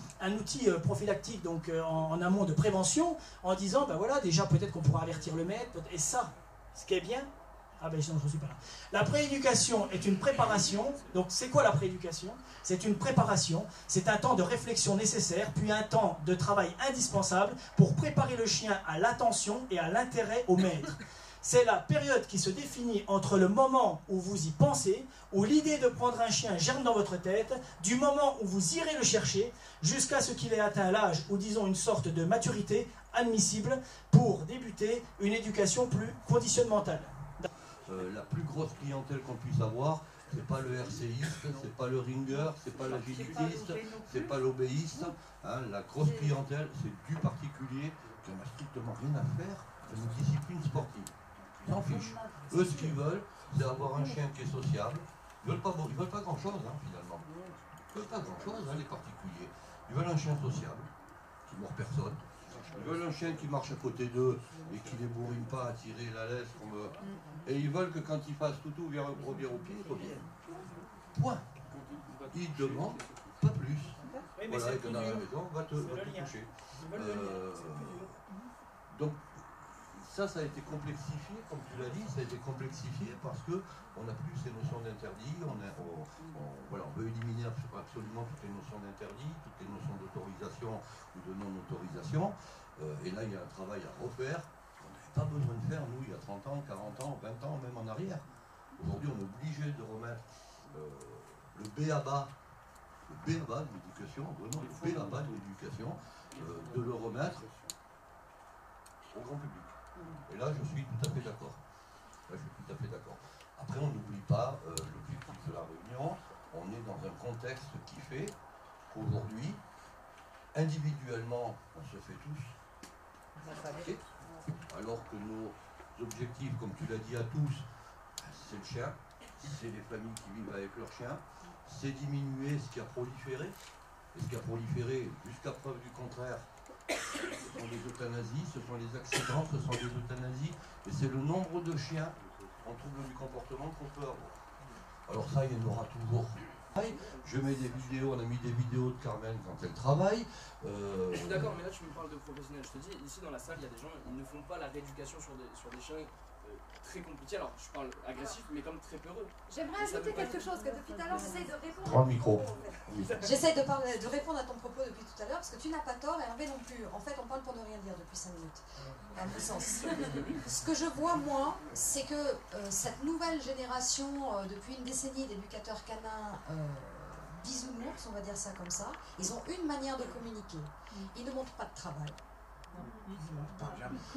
prophylactique, donc en amont de prévention, en disant, ben voilà, déjà peut-être qu'on pourra avertir le maître. Et ça, ce qui est bien, ah ben non, je ne suis pas là. La prééducation est une préparation. Donc, c'est quoi la prééducation? C'est une préparation, c'est un temps de réflexion nécessaire, puis un temps de travail indispensable pour préparer le chien à l'attention et à l'intérêt au maître. C'est la période qui se définit entre le moment où vous y pensez, où l'idée de prendre un chien germe dans votre tête, du moment où vous irez le chercher, jusqu'à ce qu'il ait atteint l'âge, ou disons une sorte de maturité admissible pour débuter une éducation plus conditionnementale. La plus grosse clientèle qu'on puisse avoir, c'est pas le RCiste, c'est pas le ringer, c'est pas l'agilitiste, c'est pas l'obéiste. Hein, la grosse clientèle, c'est du particulier qui n'a strictement rien à faire de une discipline sportive. Ils s'en fichent. Eux, ce qu'ils veulent, c'est avoir un chien qui est sociable. Ils veulent pas grand-chose, hein, finalement. Ils veulent pas grand-chose, hein, les particuliers. Ils veulent un chien sociable, qui ne mord personne. Ils veulent un chien qui marche à côté d'eux et qui les bourrine pas à tirer la laisse. Et ils veulent que quand ils fassent toutou, revient au pied, ils reviennent. Point. Ils demandent pas plus. Oui, voilà, et que dans la maison, va te coucher. Donc, ça a été complexifié, comme tu l'as dit, ça a été complexifié parce qu'on n'a plus ces notions d'interdit, voilà, on veut éliminer absolument toutes les notions d'interdit, toutes les notions d'autorisation ou de non-autorisation, et là il y a un travail à refaire qu'on n'avait pas besoin de faire, nous, il y a 30 ans, 40 ans, 20 ans, même en arrière. Aujourd'hui, on est obligé de remettre le B.A.B.A. de l'éducation, vraiment le B.A.B.A. de l'éducation, de le remettre au grand public. Et là, je suis tout à fait d'accord. Après, on n'oublie pas l'objectif de la réunion. On est dans un contexte qui fait qu'aujourd'hui, individuellement, on se fait tous. Okay. Alors que nos objectifs, comme tu l'as dit à tous, c'est le chien, c'est les familles qui vivent avec leur chien, c'est diminuer ce qui a proliféré. Et ce qui a proliféré, jusqu'à preuve du contraire, ce sont les euthanasies, ce sont les accidents, ce sont les euthanasies, et c'est le nombre de chiens en trouble du comportement qu'on peut avoir. Alors ça, il y en aura toujours. Je mets des vidéos, on a mis des vidéos de Carmen quand elle travaille. Je suis d'accord, mais là tu me parles de professionnels. Je te dis, ici dans la salle, il y a des gens, ils ne font pas la rééducation sur des chiens très compliqués. Alors je parle agressif, mais comme très peureux. J'aimerais ajouter quelque chose, que depuis tout à l'heure j'essaie de répondre. Prends le micro. J'essaie de répondre à ton propos depuis tout à l'heure, parce que tu n'as pas tort et Hervé non plus. En fait, on parle pour ne rien dire depuis 5 minutes, à mon sens. Ce que je vois, moi, c'est que cette nouvelle génération, depuis une décennie d'éducateurs canins, bisounours, on va dire ça comme ça, ils ont une manière de communiquer. Ils ne montrent pas de travail.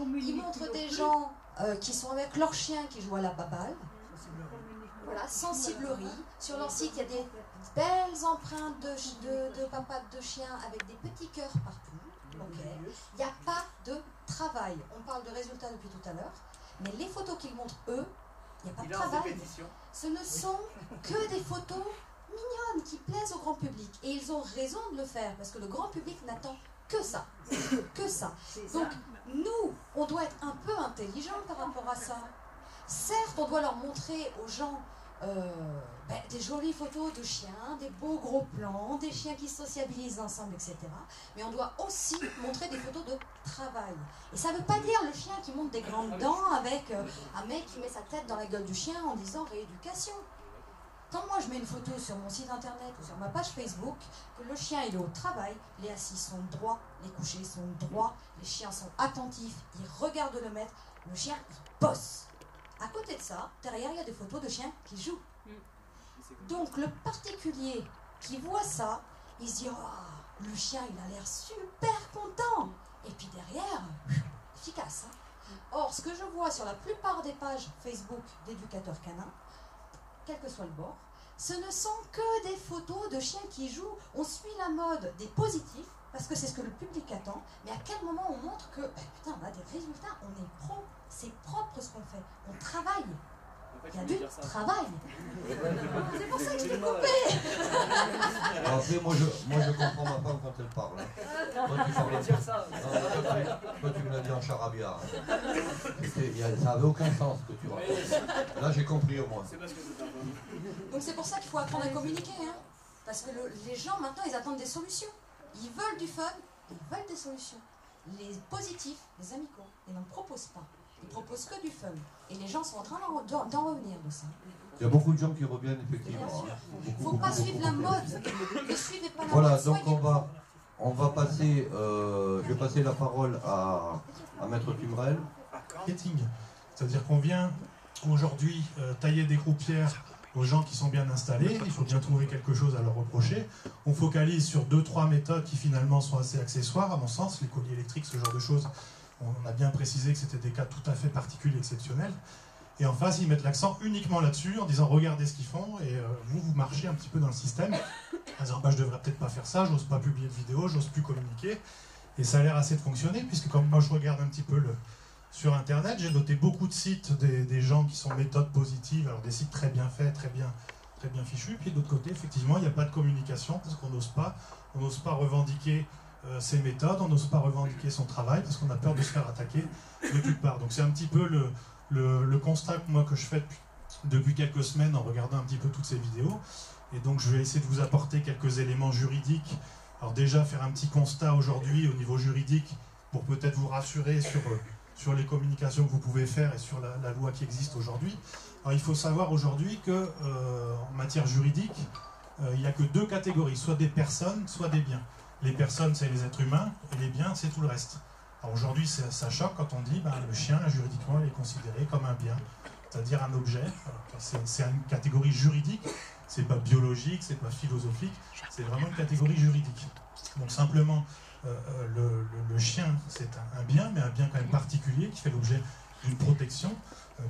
Ils montrent des gens qui sont avec leurs chiens qui jouent à la baballe. Voilà, sensiblerie. Sur leur site, il y a des belles empreintes de papates de chiens avec des petits cœurs partout. Okay. Il n'y a pas de travail. On parle de résultats depuis tout à l'heure, mais les photos qu'ils montrent, eux, il n'y a pas de travail. Ce ne sont que des photos mignonnes qui plaisent au grand public. Et ils ont raison de le faire, parce que le grand public n'attend que ça. Que ça. Donc, nous, on doit être un peu intelligents par rapport à ça. Certes, on doit leur montrer aux gens des jolies photos de chiens, des beaux gros plans, des chiens qui sociabilisent ensemble, etc. Mais on doit aussi montrer des photos de travail. Et ça ne veut pas dire le chien qui monte des grandes dents avec un mec qui met sa tête dans la gueule du chien en disant rééducation. Quand moi je mets une photo sur mon site internet ou sur ma page Facebook, que le chien il est au travail, les assis sont droits, les couchés sont droits, les chiens sont attentifs, ils regardent le maître, le chien il bosse. À côté de ça, derrière il y a des photos de chiens qui jouent. Donc le particulier qui voit ça, il se dit oh, le chien il a l'air super content. Et puis derrière, efficace. Hein. Or ce que je vois sur la plupart des pages Facebook d'éducateurs canins, quel que soit le bord, ce ne sont que des photos de chiens qui jouent. On suit la mode des positifs, parce que c'est ce que le public attend, mais à quel moment on montre que, putain, on a des résultats, on est pro, c'est propre ce qu'on fait, on travaille. Il y a du travail. C'est pour ça que je t'ai coupé. Après, moi je comprends ma femme quand elle parle. Toi tu me l'as dit en charabia. Ça n'avait aucun sens ce que tu racontes. Là j'ai compris au moins. Donc c'est pour ça qu'il faut apprendre à communiquer. Hein. Parce que les gens maintenant ils attendent des solutions. Ils veulent du fun, ils veulent des solutions. Les positifs, les amicaux, ils n'en proposent pas. Ils proposent que du fun. Et les gens sont en train d'en revenir de ça. Il y a beaucoup de gens qui reviennent effectivement. Il ne faut pas suivre la mode. Ne suivez pas la voilà, mode. donc on va passer, je vais passer la parole à Maître Tumrel. Marketing. C'est-à-dire qu'on vient aujourd'hui tailler des croupières aux gens qui sont bien installés, il faut bien trouver quelque chose à leur reprocher. On focalise sur 2-3 méthodes qui finalement sont assez accessoires, à mon sens, les colliers électriques, ce genre de choses. On a bien précisé que c'était des cas tout à fait particuliers, exceptionnels. Et en face, ils mettent l'accent uniquement là-dessus, en disant regardez ce qu'ils font, et vous marchez un petit peu dans le système, en disant bah, je devrais peut-être pas faire ça, j'ose pas publier de vidéo, j'ose plus communiquer. Et ça a l'air assez de fonctionner, puisque quand moi je regarde un petit peu sur Internet, j'ai noté beaucoup de sites des gens qui sont méthodes positives, alors des sites très bien faits, très bien fichus, puis de l'autre côté, effectivement, il n'y a pas de communication, parce qu'on n'ose pas revendiquer ses méthodes, on n'ose pas revendiquer son travail parce qu'on a peur de se faire attaquer de toutes parts. Donc c'est un petit peu le constat que je fais depuis quelques semaines en regardant un petit peu toutes ces vidéos. Et donc je vais essayer de vous apporter quelques éléments juridiques. Alors déjà faire un petit constat aujourd'hui au niveau juridique pour peut-être vous rassurer sur les communications que vous pouvez faire et sur la loi qui existe aujourd'hui. Alors il faut savoir aujourd'hui que en matière juridique, il n'y a que deux catégories, soit des personnes, soit des biens. Les personnes, c'est les êtres humains, et les biens, c'est tout le reste. Alors aujourd'hui, ça choque quand on dit le chien, juridiquement, il est considéré comme un bien, c'est-à-dire un objet. C'est une catégorie juridique, c'est pas biologique, c'est pas philosophique, c'est vraiment une catégorie juridique. Donc simplement, le chien, c'est un bien, mais un bien quand même particulier, qui fait l'objet d'une protection,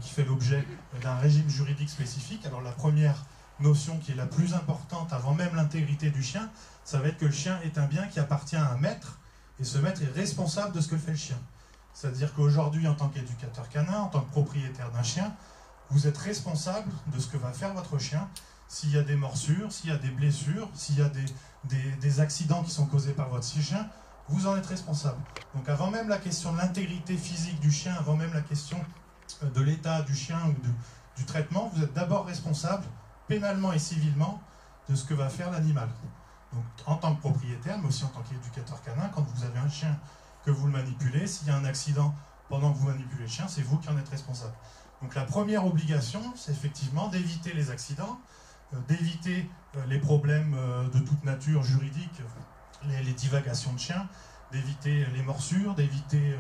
qui fait l'objet d'un régime juridique spécifique. Alors la première notion qui est la plus importante avant même l'intégrité du chien, ça va être que le chien est un bien qui appartient à un maître, et ce maître est responsable de ce que fait le chien. C'est-à-dire qu'aujourd'hui, en tant qu'éducateur canin, en tant que propriétaire d'un chien, vous êtes responsable de ce que va faire votre chien. S'il y a des morsures, s'il y a des blessures, s'il y a des accidents qui sont causés par votre chien, vous en êtes responsable. Donc avant même la question de l'intégrité physique du chien, avant même la question de l'état du chien ou du traitement, vous êtes d'abord responsable, pénalement et civilement, de ce que va faire l'animal. Donc en tant que propriétaire, mais aussi en tant qu'éducateur canin, quand vous avez un chien que vous le manipulez, s'il y a un accident pendant que vous manipulez le chien, c'est vous qui en êtes responsable. Donc la première obligation, c'est effectivement d'éviter les accidents, d'éviter les problèmes de toute nature juridique, les divagations de chiens, d'éviter les morsures, d'éviter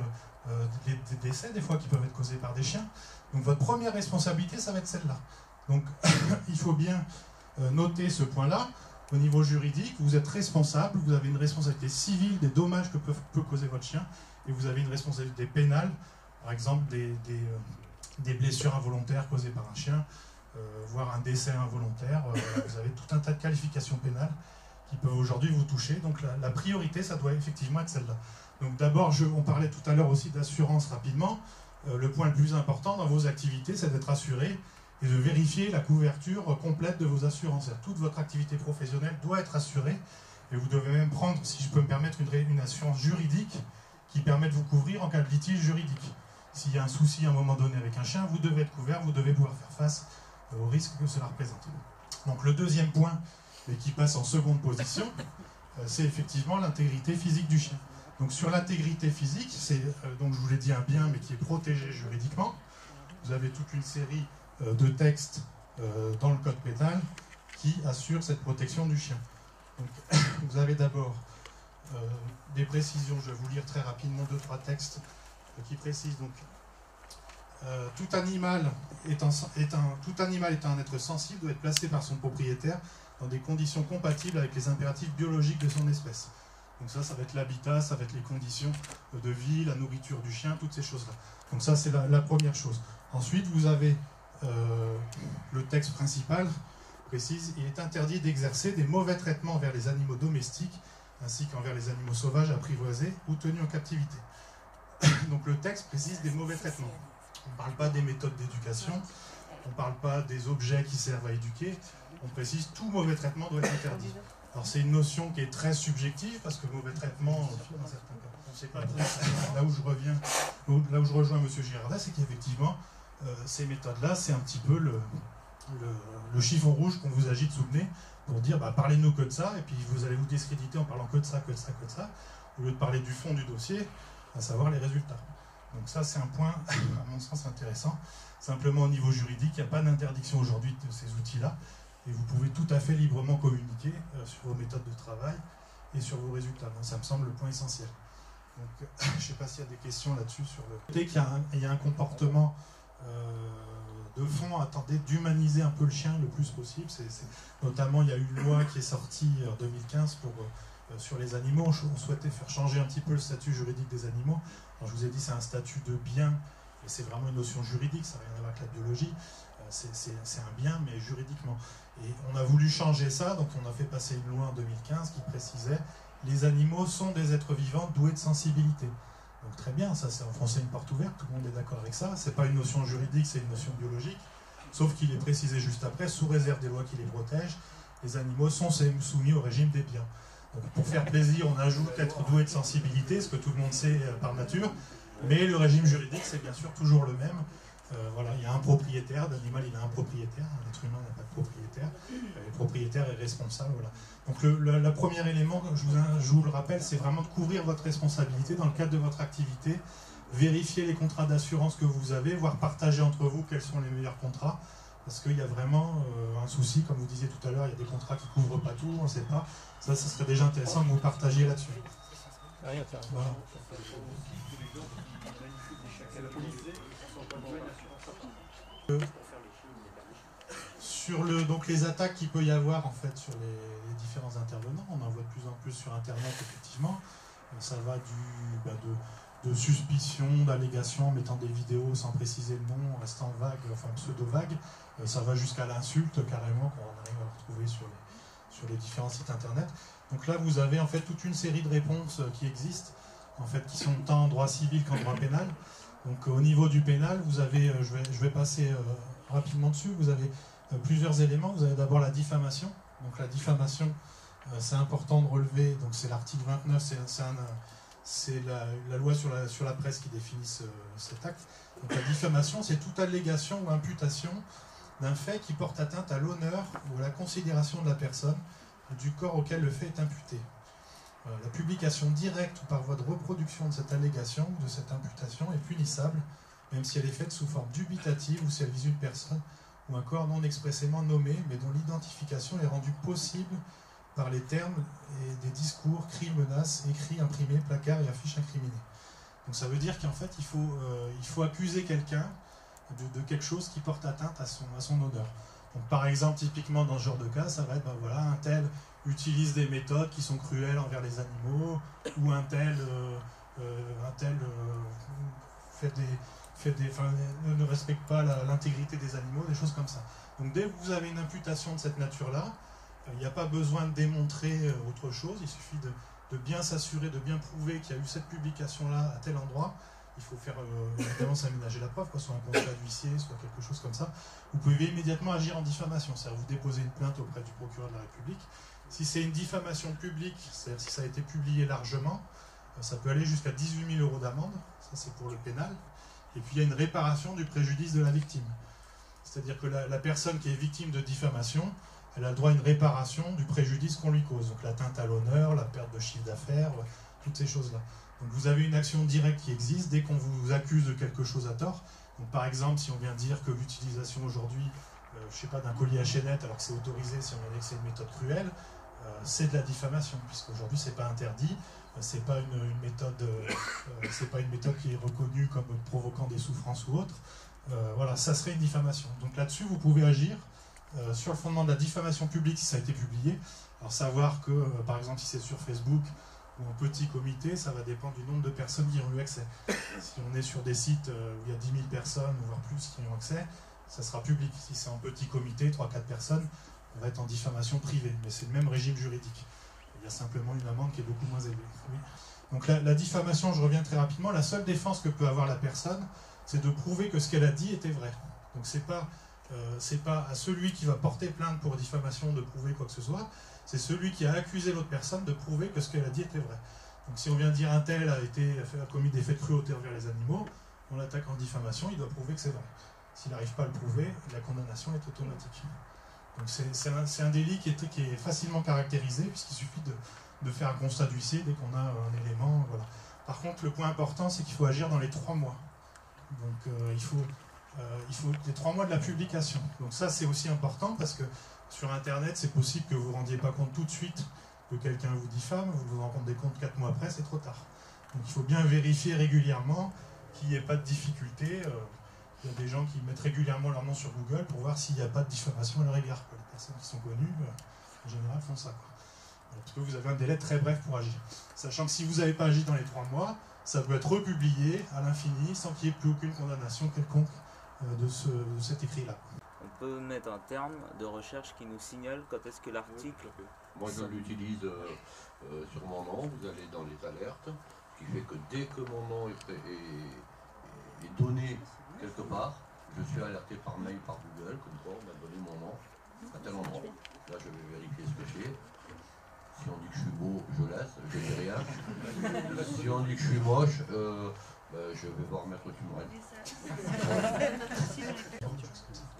des décès des fois qui peuvent être causés par des chiens. Donc votre première responsabilité, ça va être celle-là. Donc il faut bien noter ce point-là. Au niveau juridique, vous êtes responsable, vous avez une responsabilité civile des dommages que peut causer votre chien, et vous avez une responsabilité pénale, par exemple des blessures involontaires causées par un chien, voire un décès involontaire. Vous avez tout un tas de qualifications pénales qui peuvent aujourd'hui vous toucher. Donc la priorité, ça doit effectivement être celle-là. Donc d'abord, on parlait tout à l'heure aussi d'assurance rapidement. Le point le plus important dans vos activités, c'est d'être assuré et de vérifier la couverture complète de vos assurances. Toute votre activité professionnelle doit être assurée, et vous devez même prendre, si je peux me permettre, une assurance juridique qui permet de vous couvrir en cas de litige juridique. S'il y a un souci à un moment donné avec un chien, vous devez être couvert, vous devez pouvoir faire face au risque que cela représente. Donc le deuxième point, et qui passe en seconde position, c'est effectivement l'intégrité physique du chien. Donc sur l'intégrité physique, c'est donc je vous l'ai dit un bien, mais qui est protégé juridiquement. Vous avez toute une série de textes dans le code pénal qui assurent cette protection du chien. Donc, vous avez d'abord des précisions, je vais vous lire très rapidement 2-3 textes qui précisent donc tout animal étant un être sensible doit être placé par son propriétaire dans des conditions compatibles avec les impératifs biologiques de son espèce. Donc ça va être l'habitat, ça va être les conditions de vie, la nourriture du chien, toutes ces choses-là. Donc ça, c'est la première chose. Ensuite, vous avez le texte principal précise « Il est interdit d'exercer des mauvais traitements envers les animaux domestiques ainsi qu'envers les animaux sauvages apprivoisés ou tenus en captivité. » Donc le texte précise des mauvais traitements. On ne parle pas des méthodes d'éducation, on ne parle pas des objets qui servent à éduquer, on précise tout mauvais traitement doit être interdit. Alors c'est une notion qui est très subjective parce que mauvais traitement, dans certains cas, on ne sait pas trop. Là où je rejoins M. Girardet, c'est qu'effectivement, ces méthodes-là, c'est un petit peu le chiffon rouge qu'on vous agite sous le nez pour dire parlez-nous que de ça, et puis vous allez vous discréditer en parlant que de ça, au lieu de parler du fond du dossier, à savoir les résultats. Donc ça, c'est un point, à mon sens, intéressant. Simplement, au niveau juridique, il n'y a pas d'interdiction aujourd'hui de ces outils-là, et vous pouvez tout à fait librement communiquer sur vos méthodes de travail et sur vos résultats. Donc, ça me semble le point essentiel. Donc, je ne sais pas s'il y a des questions là-dessus sur le côté qu'il y a un comportement de fond, attendez, d'humaniser un peu le chien le plus possible. Notamment, il y a eu une loi qui est sortie en 2015 sur les animaux. On souhaitait faire changer un petit peu le statut juridique des animaux. Alors, je vous ai dit, c'est un statut de bien, et c'est vraiment une notion juridique, ça n'a rien à voir avec la biologie. C'est un bien, mais juridiquement. Et on a voulu changer ça, donc on a fait passer une loi en 2015 qui précisait « Les animaux sont des êtres vivants doués de sensibilité ». Donc très bien, ça c'est enfoncer une porte ouverte, tout le monde est d'accord avec ça. C'est pas une notion juridique, c'est une notion biologique. Sauf qu'il est précisé juste après, sous réserve des lois qui les protègent, les animaux sont soumis au régime des biens. Donc, pour faire plaisir, on ajoute être doué de sensibilité, ce que tout le monde sait par nature, mais le régime juridique, c'est bien sûr toujours le même. Voilà, il y a un propriétaire, l'animal il a un propriétaire, un être humain n'a pas de propriétaire, le propriétaire est responsable. Voilà. Donc le premier élément, je vous le rappelle, c'est vraiment de couvrir votre responsabilité dans le cadre de votre activité, vérifier les contrats d'assurance que vous avez, voire partager entre vous quels sont les meilleurs contrats, parce qu'il y a vraiment un souci, comme vous disiez tout à l'heure, il y a des contrats qui ne couvrent pas tout, on ne sait pas. Ça serait déjà intéressant que vous partagiez là-dessus. Voilà. Sur donc les attaques qu'il peut y avoir en fait sur les différents intervenants, on en voit de plus en plus sur Internet effectivement. Ça va de suspicion, d'allégations, mettant des vidéos sans préciser le nom, restant vague, enfin pseudo-vague. Ça va jusqu'à l'insulte carrément qu'on arrive à retrouver sur les différents sites Internet. Donc là vous avez en fait toute une série de réponses qui existent, en fait qui sont tant en droit civil qu'en droit pénal. Donc au niveau du pénal, vous avez, je vais passer rapidement dessus, vous avez plusieurs éléments. Vous avez d'abord la diffamation. Donc la diffamation, c'est important de relever, donc c'est l'article 29, c'est la loi sur la presse qui définit cet acte. Donc la diffamation, c'est toute allégation ou imputation d'un fait qui porte atteinte à l'honneur ou à la considération de la personne ou du corps auquel le fait est imputé. La publication directe ou par voie de reproduction de cette allégation ou de cette imputation est punissable, même si elle est faite sous forme dubitative ou si elle vise une personne ou un corps non expressément nommé, mais dont l'identification est rendue possible par les termes et des discours, cris, menaces, écrits, imprimés, placards et affiches incriminés. Donc ça veut dire qu'en fait, il faut accuser quelqu'un de quelque chose qui porte atteinte à son honneur. Donc par exemple, typiquement dans ce genre de cas, ça va être, ben voilà, un tel utilise des méthodes qui sont cruelles envers les animaux, ou un tel ne respecte pas l'intégrité des animaux, des choses comme ça. Donc dès que vous avez une imputation de cette nature-là, il n'y a pas besoin de démontrer autre chose, il suffit de bien s'assurer, de bien prouver qu'il y a eu cette publication-là à tel endroit. Il faut faire évidemment s'aménager la preuve, soit un constat d'huissier, soit quelque chose comme ça. Vous pouvez immédiatement agir en diffamation, c'est-à-dire vous déposez une plainte auprès du procureur de la République. Si c'est une diffamation publique, c'est-à-dire si ça a été publié largement, ça peut aller jusqu'à 18 000 € d'amende, ça c'est pour le pénal. Et puis il y a une réparation du préjudice de la victime. C'est-à-dire que la personne qui est victime de diffamation, elle a le droit à une réparation du préjudice qu'on lui cause. Donc l'atteinte à l'honneur, la perte de chiffre d'affaires, toutes ces choses-là. Donc vous avez une action directe qui existe dès qu'on vous accuse de quelque chose à tort. Donc par exemple, si on vient dire que l'utilisation aujourd'hui, je sais pas, d'un collier à chaînette, alors que c'est autorisé si on vient dire que c'est une méthode cruelle, c'est de la diffamation, puisqu'aujourd'hui c'est pas interdit, c'est pas une méthode qui est reconnue comme provoquant des souffrances ou autre. Voilà, ça serait une diffamation. Donc là-dessus, vous pouvez agir sur le fondement de la diffamation publique si ça a été publié. Alors savoir que, par exemple, si c'est sur Facebook ou en petit comité, ça va dépendre du nombre de personnes qui ont eu accès. Si on est sur des sites où il y a 10 000 personnes, voire plus, qui ont accès, ça sera public. Si c'est en petit comité, 3-4 personnes, on va être en diffamation privée. Mais c'est le même régime juridique. Il y a simplement une amende qui est beaucoup moins élevée. Oui. Donc la diffamation, je reviens très rapidement, la seule défense que peut avoir la personne, c'est de prouver que ce qu'elle a dit était vrai. Donc c'est pas à celui qui va porter plainte pour diffamation de prouver quoi que ce soit, c'est celui qui a accusé l'autre personne de prouver que ce qu'elle a dit était vrai. Donc si on vient dire un tel a commis des faits de cruauté envers les animaux, on l'attaque en diffamation, il doit prouver que c'est vrai. S'il n'arrive pas à le prouver, la condamnation est automatique. Donc c'est un délit qui est facilement caractérisé, puisqu'il suffit de faire un constat d'huissier dès qu'on a un élément. Voilà. Par contre, le point important, c'est qu'il faut agir dans les 3 mois. Donc il faut les 3 mois de la publication. Donc ça, c'est aussi important, parce que sur Internet, c'est possible que vous ne vous rendiez pas compte tout de suite que quelqu'un vous diffame, vous vous en rendez compte 4 mois après, c'est trop tard. Donc il faut bien vérifier régulièrement qu'il n'y ait pas de difficulté. Il y a des gens qui mettent régulièrement leur nom sur Google pour voir s'il n'y a pas de diffamation à leur égard. Les personnes qui sont connues, en général, font ça. Parce que vous avez un délai très bref pour agir. Sachant que si vous n'avez pas agi dans les 3 mois, ça peut être republié à l'infini sans qu'il n'y ait plus aucune condamnation quelconque de cet écrit-là. On peut mettre un terme de recherche qui nous signale quand est-ce que l'article... Moi je l'utilise sur mon nom, vous allez dans les alertes, ce qui fait que dès que mon nom est donné quelque part, je suis alerté par mail, par Google, comme quoi on m'a donné mon nom à tel endroit. Là je vais vérifier ce que c'est. Si on dit que je suis beau, je laisse, je dis rien. Si on dit que je suis moche, je vais voir Maître Tumorel.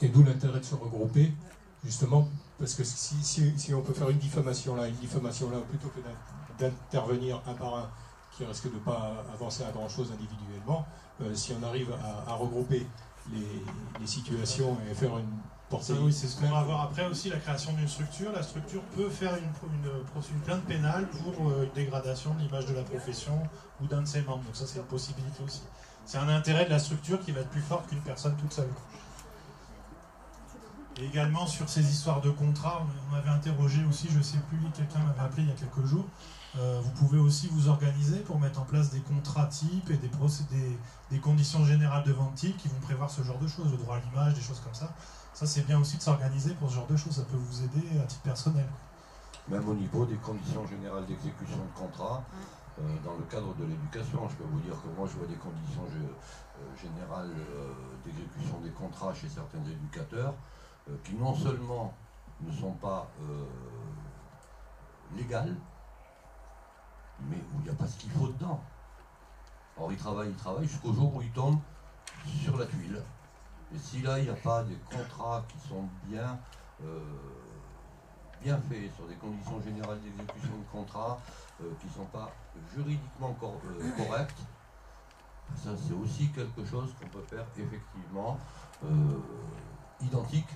Et d'où l'intérêt de se regrouper, justement, parce que si on peut faire une diffamation là, plutôt que d'intervenir un par un, qui risque de ne pas avancer à grand chose individuellement, si on arrive à regrouper les situations et faire une portée... Oui, c'est ce qu'on va voir après aussi, la création d'une structure. La structure peut faire une plainte pénale pour une dégradation de l'image de la profession ou d'un de ses membres. Donc ça, c'est une possibilité aussi. C'est un intérêt de la structure qui va être plus forte qu'une personne toute seule. Et également sur ces histoires de contrats, on avait interrogé aussi, je ne sais plus, quelqu'un m'avait appelé il y a quelques jours, vous pouvez aussi vous organiser pour mettre en place des contrats types et des conditions générales de vente type qui vont prévoir ce genre de choses, le droit à l'image, des choses comme ça. Ça c'est bien aussi de s'organiser pour ce genre de choses, ça peut vous aider à titre personnel. Même au niveau des conditions générales d'exécution de contrat, dans le cadre de l'éducation, je peux vous dire que moi je vois des conditions générales d'exécution des contrats chez certains éducateurs qui non seulement ne sont pas légales, mais où il n'y a pas ce qu'il faut dedans. Or il travaille jusqu'au jour où il tombe sur la tuile. Et si là il n'y a pas des contrats qui sont bien faits, sur des conditions générales d'exécution de contrat qui ne sont pas juridiquement correctes, ça c'est aussi quelque chose qu'on peut faire effectivement identique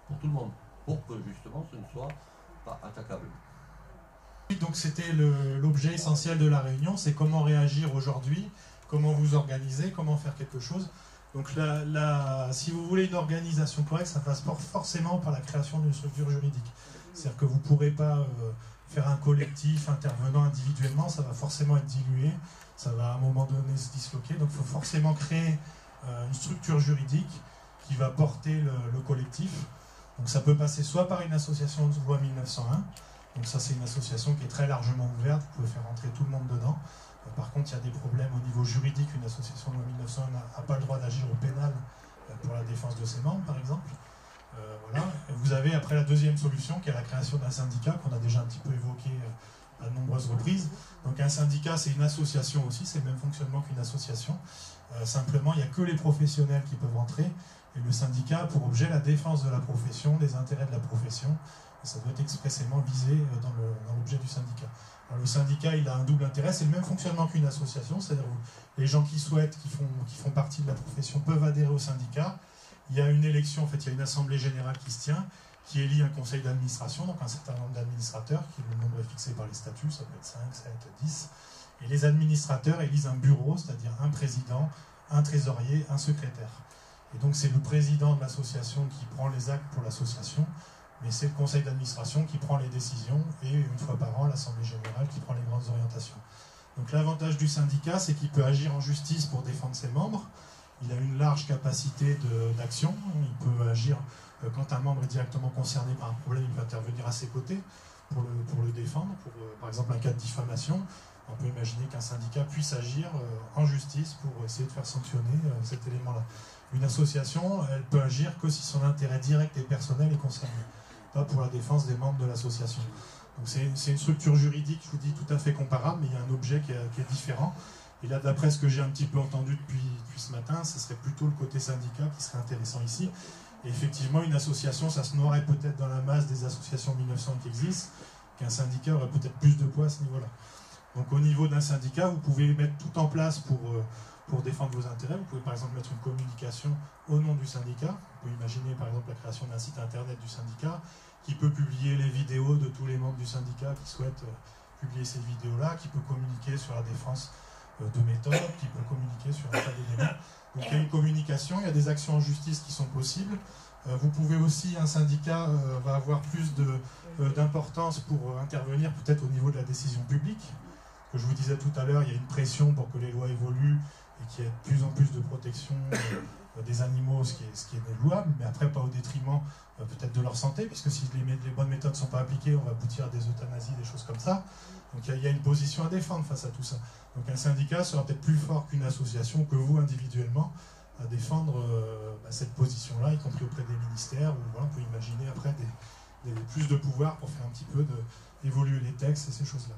pour tout le monde, pour que justement ce ne soit pas attaquable. Donc c'était l'objet essentiel de la réunion, c'est comment réagir aujourd'hui, comment vous organiser, comment faire quelque chose. Donc si vous voulez une organisation correcte, ça passe forcément par la création d'une structure juridique. C'est-à-dire que vous ne pourrez pas faire un collectif intervenant individuellement, ça va forcément être dilué, ça va à un moment donné se disloquer. Donc il faut forcément créer une structure juridique qui va porter le collectif. Donc ça peut passer soit par une association de loi 1901, donc ça c'est une association qui est très largement ouverte, vous pouvez faire rentrer tout le monde dedans. Par contre, il y a des problèmes au niveau juridique, une association de loi 1901 n'a pas le droit d'agir au pénal pour la défense de ses membres, par exemple. Voilà. Et vous avez après la deuxième solution, qui est la création d'un syndicat, qu'on a déjà un petit peu évoqué à de nombreuses reprises. Donc un syndicat, c'est une association aussi, c'est le même fonctionnement qu'une association. Simplement, il n'y a que les professionnels qui peuvent entrer, et le syndicat a pour objet la défense de la profession, des intérêts de la profession. Et ça doit être expressément visé dans l'objet du syndicat. Alors, le syndicat, il a un double intérêt, c'est le même fonctionnement qu'une association, c'est-à-dire les gens qui souhaitent, qui font partie de la profession, peuvent adhérer au syndicat. Il y a une élection, en fait, il y a une assemblée générale qui se tient, qui élit un conseil d'administration, donc un certain nombre d'administrateurs, qui le nombre est fixé par les statuts, ça peut être 5, 7, 10. Et les administrateurs élisent un bureau, c'est-à-dire un président, un trésorier, un secrétaire. Et donc c'est le président de l'association qui prend les actes pour l'association, mais c'est le conseil d'administration qui prend les décisions, et une fois par an, l'assemblée générale qui prend les grandes orientations. Donc l'avantage du syndicat, c'est qu'il peut agir en justice pour défendre ses membres. Il a une large capacité d'action. Il peut agir quand un membre est directement concerné par un problème, il peut intervenir à ses côtés pour le défendre. Par exemple, un cas de diffamation, on peut imaginer qu'un syndicat puisse agir en justice pour essayer de faire sanctionner cet élément-là. Une association, elle peut agir que si son intérêt direct et personnel est concerné, pas pour la défense des membres de l'association. Donc c'est une structure juridique, je vous dis, tout à fait comparable, mais il y a un objet qui est différent. Et là, d'après ce que j'ai un petit peu entendu depuis ce matin, ce serait plutôt le côté syndicat qui serait intéressant ici. Et effectivement, une association, ça se noierait peut-être dans la masse des associations 1900 qui existent, qu'un syndicat aurait peut-être plus de poids à ce niveau-là. Donc au niveau d'un syndicat, vous pouvez mettre tout en place pour défendre vos intérêts. Vous pouvez par exemple mettre une communication au nom du syndicat. Vous pouvez imaginer par exemple la création d'un site internet du syndicat qui peut publier les vidéos de tous les membres du syndicat qui souhaitent publier ces vidéos-là, qui peut communiquer sur la défense de méthodes, qui peut communiquer sur un tas d'éléments. Donc il y a une communication, il y a des actions en justice qui sont possibles. Vous pouvez aussi, un syndicat va avoir plus d'importance pour intervenir peut-être au niveau de la décision publique. Que je vous disais tout à l'heure, il y a une pression pour que les lois évoluent et qu'il y ait de plus en plus de protection des animaux, ce qui est louable, mais après pas au détriment peut-être de leur santé, puisque si les bonnes méthodes ne sont pas appliquées, on va aboutir à des euthanasies, des choses comme ça. Donc il y a une position à défendre face à tout ça. Donc un syndicat sera peut-être plus fort qu'une association, que vous individuellement, à défendre cette position-là, y compris auprès des ministères, où voilà, on peut imaginer après plus de pouvoir pour faire un petit peu évoluer les textes et ces choses-là.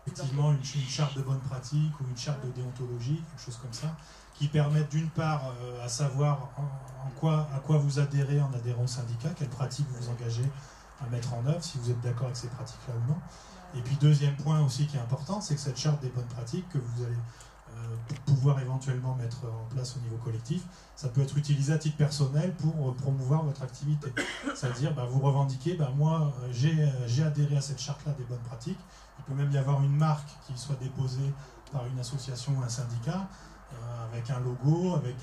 Effectivement, une charte de bonne pratique ou une charte de déontologie, quelque chose comme ça, qui permettent d'une part à savoir à quoi vous adhérez en adhérant au syndicat, quelles pratiques vous vous engagez à mettre en œuvre, si vous êtes d'accord avec ces pratiques-là ou non. Et puis deuxième point aussi qui est important, c'est que cette charte des bonnes pratiques que vous allez pouvoir éventuellement mettre en place au niveau collectif, ça peut être utilisé à titre personnel pour promouvoir votre activité. C'est-à-dire, vous revendiquez, moi j'ai adhéré à cette charte-là des bonnes pratiques. Il peut même y avoir une marque qui soit déposée par une association ou un syndicat, avec un logo, il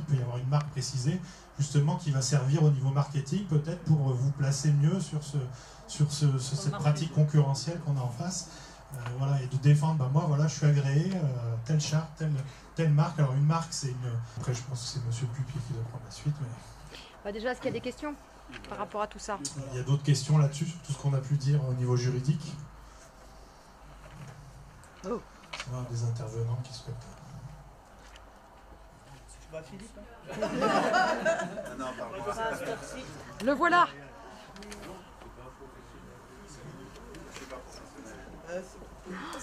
peut y avoir une marque précisée, justement qui va servir au niveau marketing, peut-être pour vous placer mieux sur cette pratique concurrentielle qu'on a en face. Et de défendre, je suis agréé, telle charte, telle marque. Alors une marque, c'est une... Après, je pense que c'est M. Pupier qui doit prendre la suite. Mais... Déjà, est-ce qu'il y a des questions par rapport à tout ça? Il y a d'autres questions là-dessus, sur tout ce qu'on a pu dire au niveau juridique. Oh. Des intervenants qui souhaitent... Philippe, Le voilà.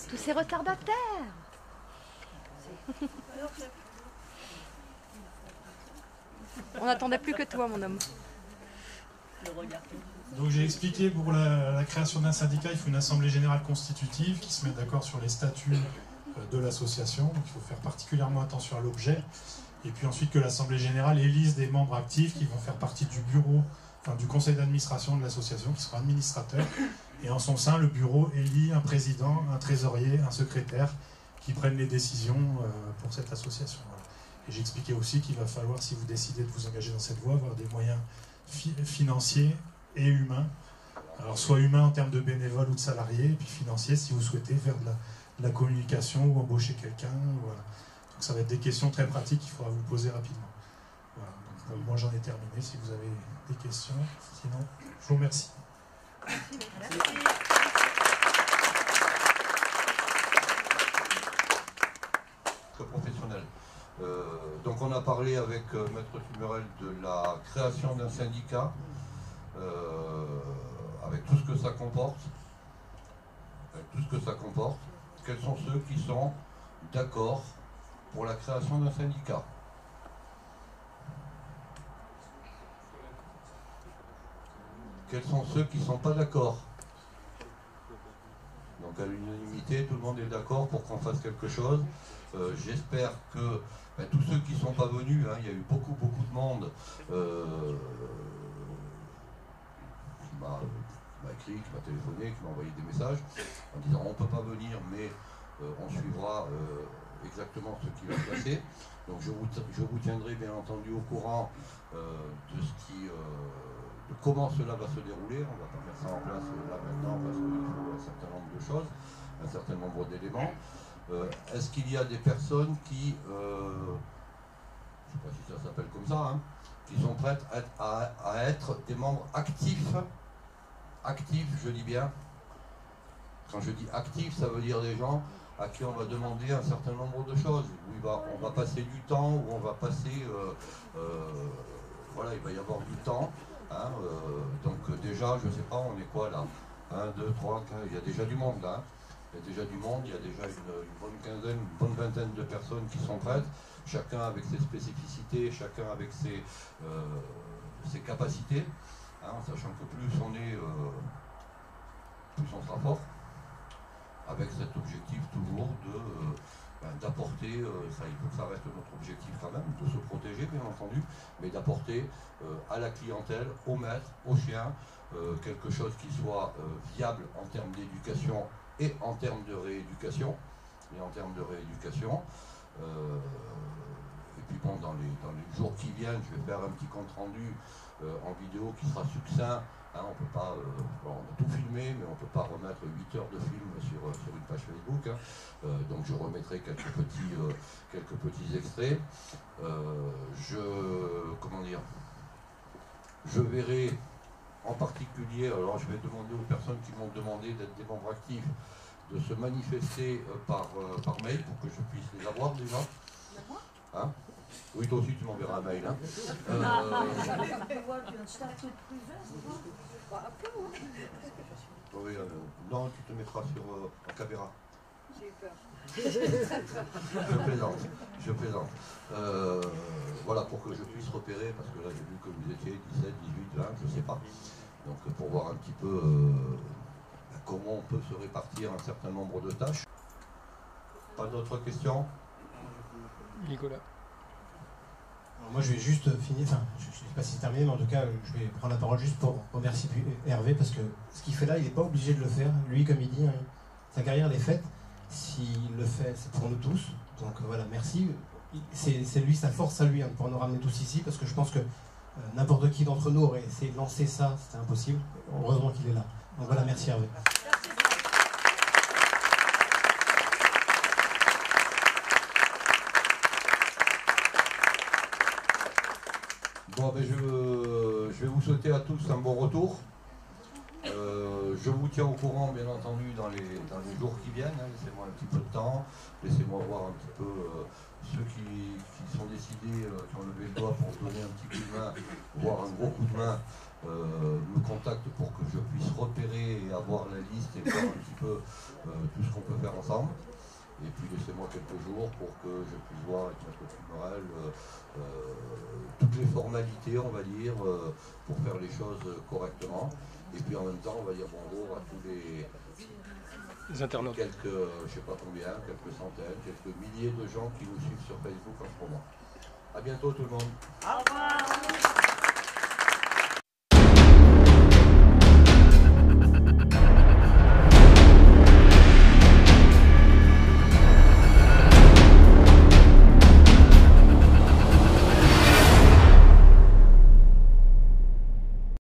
Tous ces retardataires. On n'attendait plus que toi, mon homme. Donc j'ai expliqué, pour la création d'un syndicat, il faut une assemblée générale constitutive qui se met d'accord sur les statuts de l'association. Donc il faut faire particulièrement attention à l'objet. Et puis ensuite que l'assemblée générale élise des membres actifs qui vont faire partie du bureau, du conseil d'administration de l'association, qui sera administrateur. Et en son sein, le bureau élit un président, un trésorier, un secrétaire qui prennent les décisions pour cette association. Voilà. Et j'ai expliqué aussi qu'il va falloir, si vous décidez de vous engager dans cette voie, avoir des moyens financiers et humains. Alors soit humains en termes de bénévoles ou de salariés, et puis financiers si vous souhaitez faire de la communication ou embaucher quelqu'un. Voilà. Donc ça va être des questions très pratiques qu'il faudra vous poser rapidement. Voilà. Donc, moi j'en ai terminé, si vous avez des questions. Sinon, je vous remercie. Merci. Professionnel. Donc on a parlé avec Maître Tumurel de la création d'un syndicat, avec tout ce que ça comporte. Quels sont ceux qui sont d'accord pour la création d'un syndicat? Quels sont ceux qui ne sont pas d'accord? Donc à l'unanimité, tout le monde est d'accord pour qu'on fasse quelque chose. J'espère que tous ceux qui ne sont pas venus, il y a eu beaucoup de monde qui m'a écrit, qui m'a téléphoné, qui m'a envoyé des messages en disant on ne peut pas venir mais on suivra exactement ce qui va se passer. Donc je vous tiendrai bien entendu au courant de comment cela va se dérouler. On ne va pas mettre ça en place là maintenant parce qu'il faut un certain nombre de choses, un certain nombre d'éléments. Est-ce qu'il y a des personnes qui, je ne sais pas si ça s'appelle comme ça, qui sont prêtes à être des membres actifs? Actifs, je dis bien. Quand je dis actifs, ça veut dire des gens à qui on va demander un certain nombre de choses, où on va passer du temps, où on va passer... voilà, il va y avoir du temps. Donc déjà, je ne sais pas, on est quoi là? 1, 2, 3, 15, il y a déjà du monde là. Il y a déjà du monde, il y a déjà une bonne quinzaine, une bonne vingtaine de personnes qui sont prêtes, chacun avec ses spécificités, chacun avec ses capacités, en sachant que plus on est, plus on sera fort, avec cet objectif toujours d'apporter, ça il faut que ça reste notre objectif quand même, de se protéger bien entendu, mais d'apporter à la clientèle, au maître, au chien, quelque chose qui soit viable en termes d'éducation et en termes de rééducation. Et puis bon, dans les jours qui viennent, je vais faire un petit compte rendu en vidéo qui sera succinct. On peut pas, on a tout filmé, mais on ne peut pas remettre 8 heures de film sur une page Facebook. Donc je remettrai quelques petits extraits. Je verrai en particulier, alors je vais demander aux personnes qui m'ont demandé d'être des membres actifs de se manifester par mail pour que je puisse les avoir déjà. Oui, toi aussi tu m'enverras un mail. Hein. Oui, non, tu te mettras sur en caméra. J'ai eu peur. Je plaisante. Voilà, pour que je puisse repérer, parce que là j'ai vu que vous étiez 17, 18, 20, je ne sais pas. Donc pour voir un petit peu comment on peut se répartir un certain nombre de tâches. Pas d'autres questions? Nicolas. Alors moi je vais juste finir, enfin je ne sais pas si c'est terminé, mais en tout cas je vais prendre la parole juste pour remercier Hervé, parce que ce qu'il fait là, il n'est pas obligé de le faire. Lui, comme il dit, hein, sa carrière elle est faite. S'il le fait, c'est pour nous tous. Donc voilà, merci. C'est lui, sa force à lui, hein, pour nous ramener tous ici, parce que je pense que n'importe qui d'entre nous aurait essayé de lancer ça, c'était impossible. Heureusement qu'il est là. Donc voilà, merci Hervé. Bon, ben je vais vous souhaiter à tous un bon retour. Je vous tiens au courant, bien entendu, dans les jours qui viennent. Hein. Laissez-moi un petit peu de temps. Laissez-moi voir un petit peu ceux qui sont décidés, qui ont levé le doigt pour donner un petit coup de main, voire un gros coup de main, me contactent pour que je puisse repérer et avoir la liste et voir un petit peu tout ce qu'on peut faire ensemble. Et puis laissez-moi quelques jours pour que je puisse voir avec Maître Fumerel toutes les formalités, on va dire, pour faire les choses correctement. Et puis en même temps, on va dire bonjour à tous les internautes. Quelques, je ne sais pas combien, quelques centaines, quelques milliers de gens qui nous suivent sur Facebook en ce moment. A bientôt tout le monde. Au revoir.